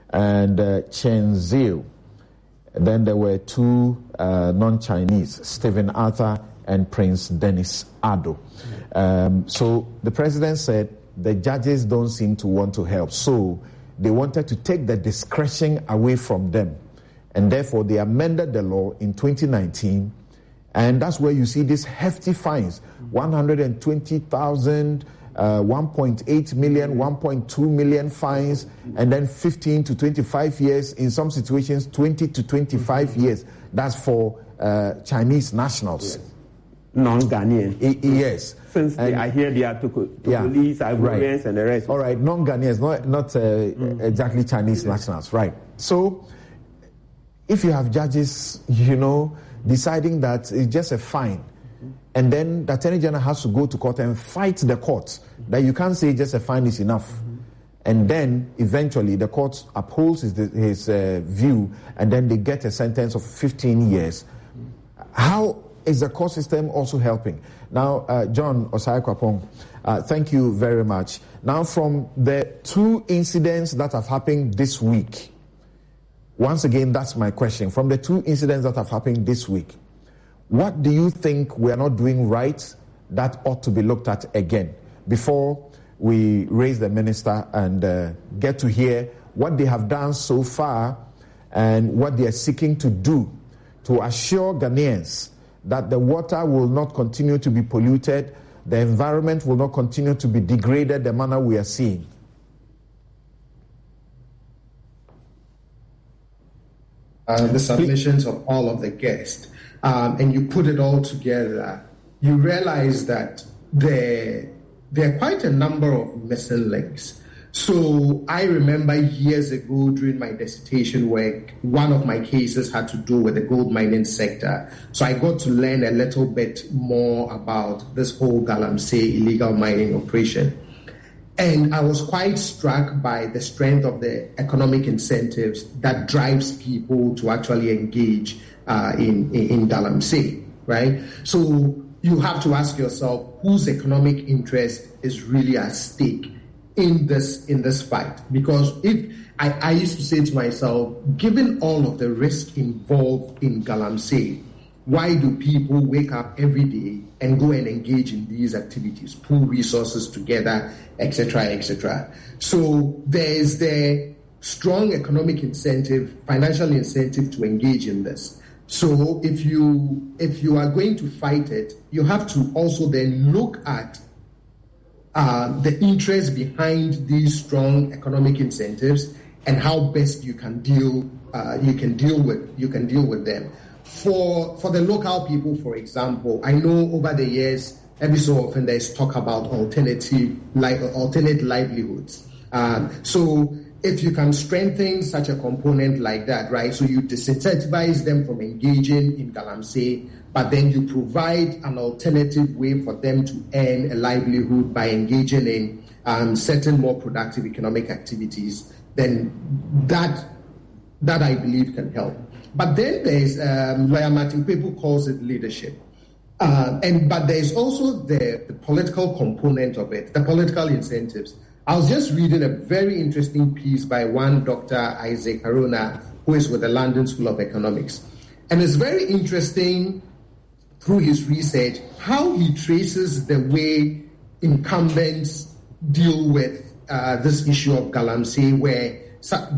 Speaker 9: and Chen Zhou. Then there were two non-Chinese, Stephen Arthur and Prince Dennis Ado. So the president said the judges don't seem to want to help. So they wanted to take the discretion away from them. And therefore they amended the law in 2019. And that's where you see these hefty fines, 120,000, 1.8 million, 1.2 million fines, and then 15 to 25 years, in some situations 20 to 25 years. That's for Chinese nationals.
Speaker 19: Yes. Non-Ghanaian.
Speaker 9: Yes.
Speaker 19: Since I hear they are to police, Ivorians, and the rest.
Speaker 9: All right, non-Ghanaians, not exactly Chinese nationals, right. So, if you have judges, deciding that it's just a fine, and then the Attorney General has to go to court and fight the court, that you can't say just a fine is enough. And then eventually the court upholds his view, and then they get a sentence of 15 years. How is the court system also helping? Now, John Osai-Kwapong, thank you very much. Now, from the two incidents that have happened this week, once again, that's my question. From the two incidents that have happened this week, what do you think we are not doing right that ought to be looked at again before we raise the minister and get to hear what they have done so far and what they are seeking to do to assure Ghanaians that the water will not continue to be polluted, the environment will not continue to be degraded the manner we are seeing?
Speaker 20: The submissions of all of the guests, and you put it all together, you realize that there are quite a number of missing links. So I remember years ago during my dissertation work, one of my cases had to do with the gold mining sector. So I got to learn a little bit more about this whole Galamsey illegal mining operation. And I was quite struck by the strength of the economic incentives that drives people to actually engage in Galamsey, right? So you have to ask yourself, whose economic interest is really at stake in this fight? Because if I used to say to myself, given all of the risk involved in Galamsey, why do people wake up every day and go and engage in these activities, pool resources together, etc., etc.? So there is the strong economic incentive, financial incentive to engage in this. So if you are going to fight it, you have to also then look at the interest behind these strong economic incentives and how best you can deal with them. For the local people, for example, I know over the years, every so often there's talk about alternate livelihoods. So if you can strengthen such a component like that, right? So you disincentivize them from engaging in Galamsey, but then you provide an alternative way for them to earn a livelihood by engaging in certain more productive economic activities, then that I believe can help. But then there's Lawyer Martin Pepu calls it leadership. But there's also the political component of it, the political incentives. I was just reading a very interesting piece by one Dr. Isaac Arona, who is with the London School of Economics. And it's very interesting through his research how he traces the way incumbents deal with this issue of Galamsey, where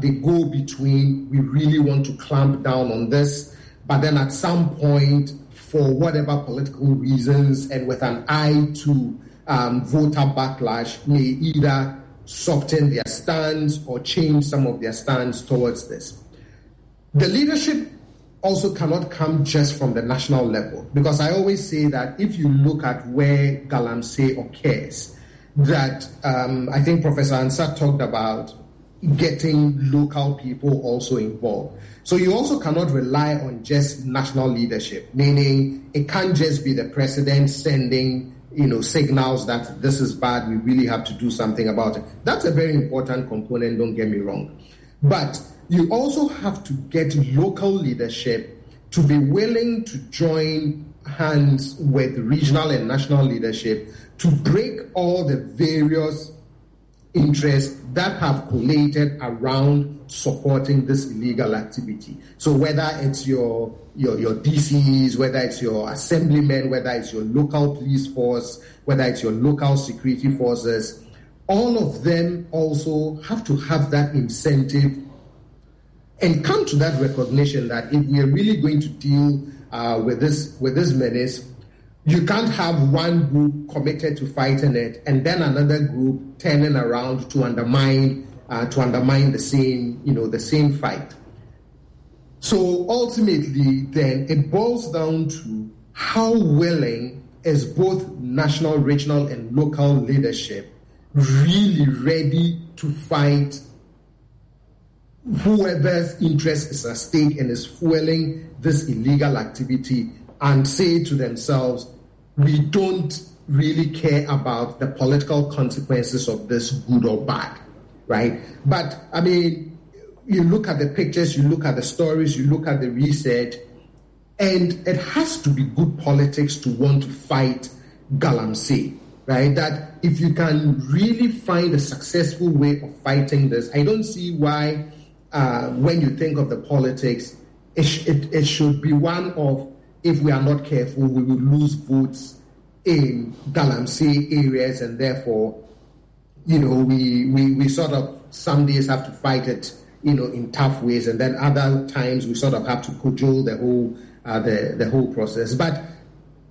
Speaker 20: they go between, we really want to clamp down on this, but then at some point, for whatever political reasons and with an eye to voter backlash, may either soften their stance or change some of their stance towards this. The leadership also cannot come just from the national level, because I always say that if you look at where Galamsey occurs, that I think Professor Ansah talked about getting local people also involved. So you also cannot rely on just national leadership, meaning it can't just be the president sending, signals that this is bad, we really have to do something about it. That's a very important component, don't get me wrong. But you also have to get local leadership to be willing to join hands with regional and national leadership to break all the various interests that have collated around supporting this illegal activity. So whether it's your DCs, whether it's your assemblymen, whether it's your local police force, whether it's your local security forces, all of them also have to have that incentive and come to that recognition that if we are really going to deal with this menace, you can't have one group committed to fighting it and then another group turning around to undermine the same fight. So ultimately, then it boils down to how willing is both national, regional, and local leadership really ready to fight whoever's interest is at stake and is fueling this illegal activity, and say to themselves, we don't really care about the political consequences of this, good or bad, right? But, I mean, you look at the pictures, you look at the stories, you look at the research, and it has to be good politics to want to fight Galamsey, right? That if you can really find a successful way of fighting this, I don't see why, when you think of the politics, it should be one of, if we are not careful, we will lose votes in Galamsey areas, and therefore, we sort of some days have to fight it, in tough ways, and then other times we sort of have to cajole the whole process. But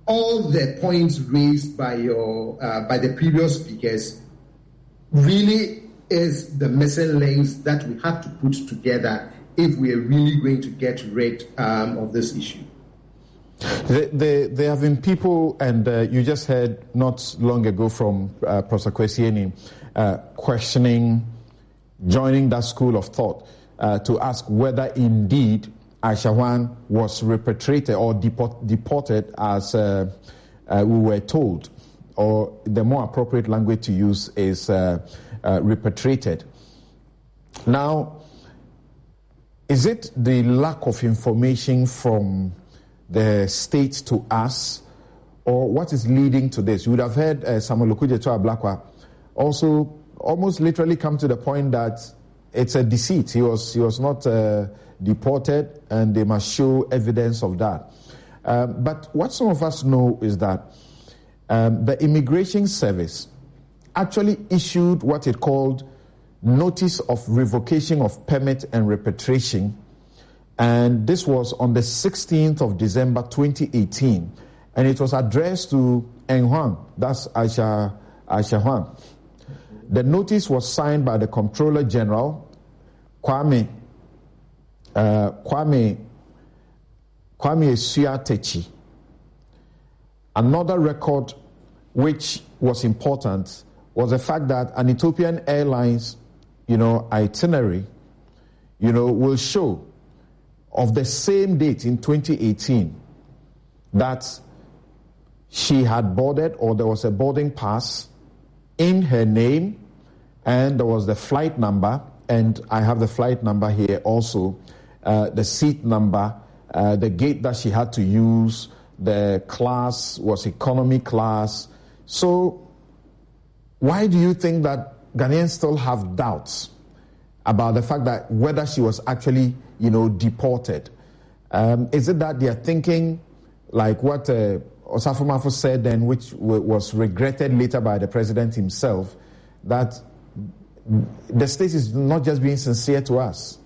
Speaker 20: all the points raised by the previous speakers really is the missing links that we have to put together if we are really going to get rid of this issue.
Speaker 9: There have been people, and you just heard not long ago from Professor Kwesieni questioning, joining that school of thought to ask whether indeed Aisha Huang was repatriated or deported as we were told, or the more appropriate language to use is repatriated. Now, is it the lack of information from the state to us, or what is leading to this? You would have heard Samuel Okujeto Ablakwa also almost literally come to the point that it's a deceit. He was not deported, and they must show evidence of that. But what some of us know is that the Immigration Service actually issued what it called Notice of Revocation of Permit and Repatriation, and this was on the 16th of December 2018, and it was addressed to Huang, that's Aisha Huang. The notice was signed by the Comptroller General, Kwame Suatechi. Another record which was important was the fact that an Ethiopian Airlines, itinerary, will show of the same date in 2018 that she had boarded, or there was a boarding pass in her name, and there was the flight number, and I have the flight number here also, the seat number, the gate that she had to use, the class was economy class. So why do you think that Ghanaians still have doubts about the fact that whether she was actually, deported? Is it that they are thinking, like what Osafo Mafo said then, which was regretted later by the president himself, that the state is not just being sincere to us?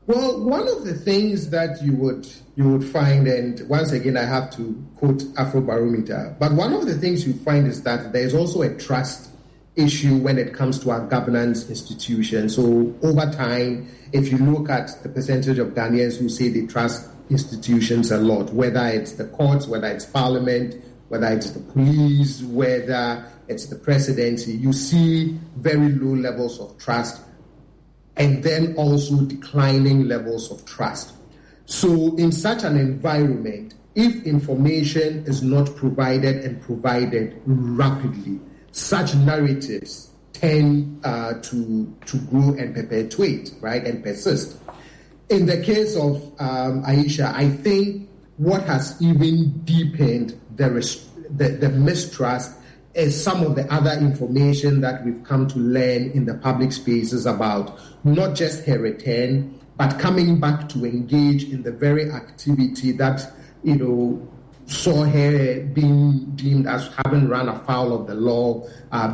Speaker 20: Well, one of the things that you would find, and once again I have to quote Afrobarometer, but one of the things you find is that there is also a trust issue when it comes to our governance institutions. So over time, if you look at the percentage of Ghanaians who say they trust institutions a lot, whether it's the courts, whether it's parliament, whether it's the police, whether it's the presidency, you see very low levels of trust and then also declining levels of trust. So in such an environment, if information is not provided and provided rapidly, such narratives tend to grow and perpetuate, right, and persist. In the case of Aisha, I think what has even deepened the mistrust is some of the other information that we've come to learn in the public spaces about not just her return, but coming back to engage in the very activity that, saw her being deemed as having run afoul of the law,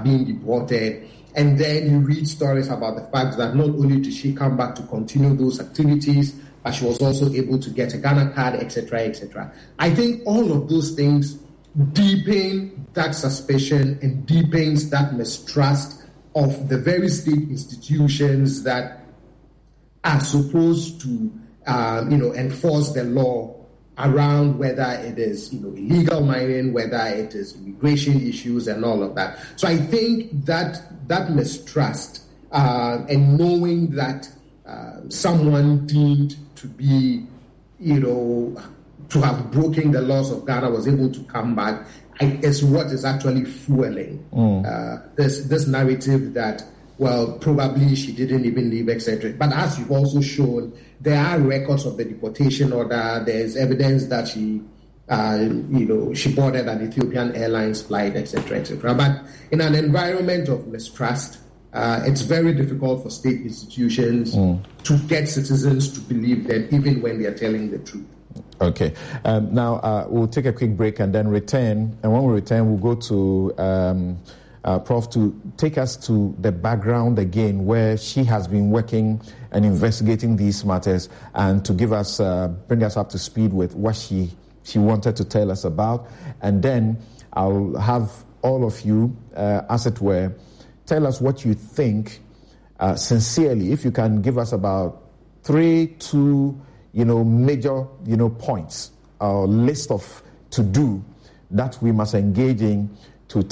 Speaker 20: being deported. And then you read stories about the fact that not only did she come back to continue those activities, but she was also able to get a Ghana card, etc., etc. I think all of those things deepen that suspicion and deepens that mistrust of the very state institutions that are supposed to, enforce the law around whether it is, illegal mining, whether it is immigration issues and all of that. So I think that mistrust and knowing that someone deemed to be, to have broken the laws of Ghana was able to come back is what is actually fueling this narrative that, well, probably she didn't even leave, etc. But as you've also shown, there are records of the deportation order. There's evidence that she boarded an Ethiopian Airlines flight, etc., etc. But in an environment of mistrust, it's very difficult for state institutions to get citizens to believe them, even when they are telling the truth.
Speaker 9: Okay. Now, we'll take a quick break and then return. And when we return, we'll go to Prof to take us to the background again, where she has been working and investigating these matters, and to give us, bring us up to speed with what she wanted to tell us about. And then I'll have all of you, as it were, tell us what you think, sincerely. If you can give us about 3 major, points or list of to-do that we must engage in to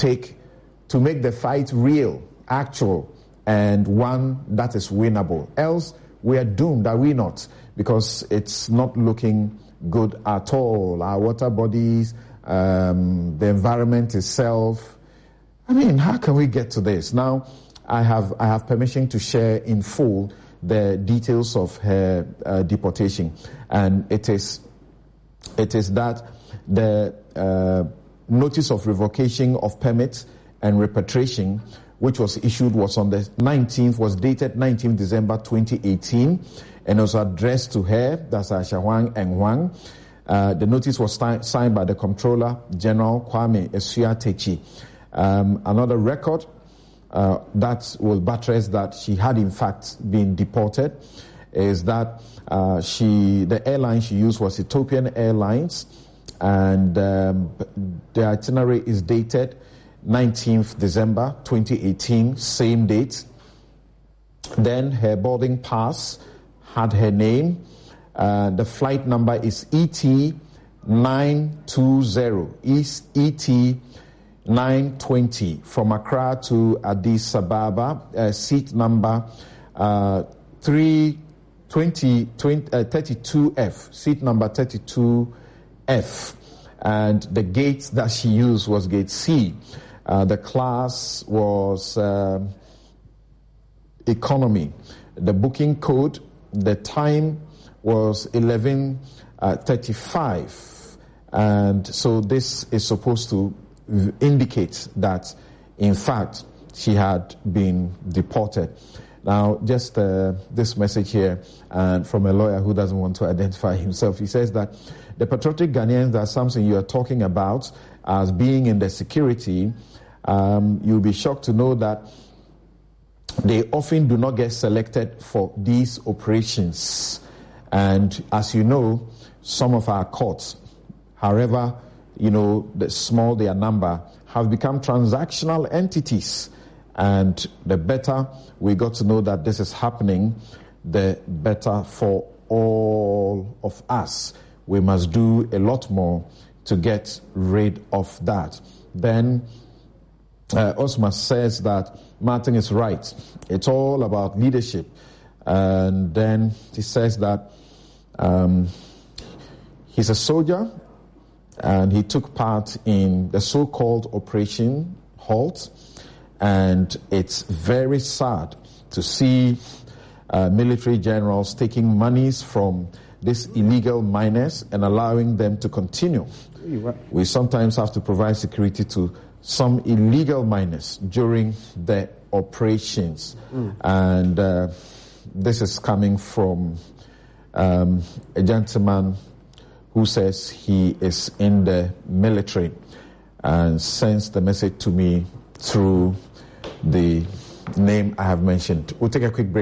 Speaker 9: make the fight real, actual, and one that is winnable. Else, we are doomed, are we not? Because it's not looking good at all. Our water bodies, the environment itself. I mean, how can we get to this? Now, I have permission to share in full the details of her deportation, and it is that the notice of revocation of permits and repatriation, which was issued, was dated 19th December 2018, and was addressed to her, that's Aisha Huang and Huang. The notice was signed by the Comptroller General Kwame Esuatechi. Another record that will buttress that she had in fact been deported is that the airline she used was Ethiopian Airlines, and the itinerary is dated 19th December 2018, same date. Then her boarding pass had her name. The flight number is ET920, ET920 from Accra to Addis Ababa, seat number 32F, seat number 32F. And the gate that she used was gate C. The class was economy. The booking code, the time was 11:35, and so this is supposed to indicate that, in fact, she had been deported. Now, just this message here, and from a lawyer who doesn't want to identify himself. He says that the patriotic Ghanaians, that's something you are talking about as being in the security. You'll be shocked to know that they often do not get selected for these operations. And as you know, some of our courts, however, the small their number, have become transactional entities. And the better we got to know that this is happening, the better for all of us. We must do a lot more to get rid of that. Then Osman says that Martin is right. It's all about leadership. And then he says that he's a soldier and he took part in the so-called Operation Halt. And it's very sad to see military generals taking monies from these illegal miners and allowing them to continue. We sometimes have to provide security to some illegal miners during the operations. And this is coming from a gentleman who says he is in the military and sends the message to me through the name I have mentioned. We'll take a quick break.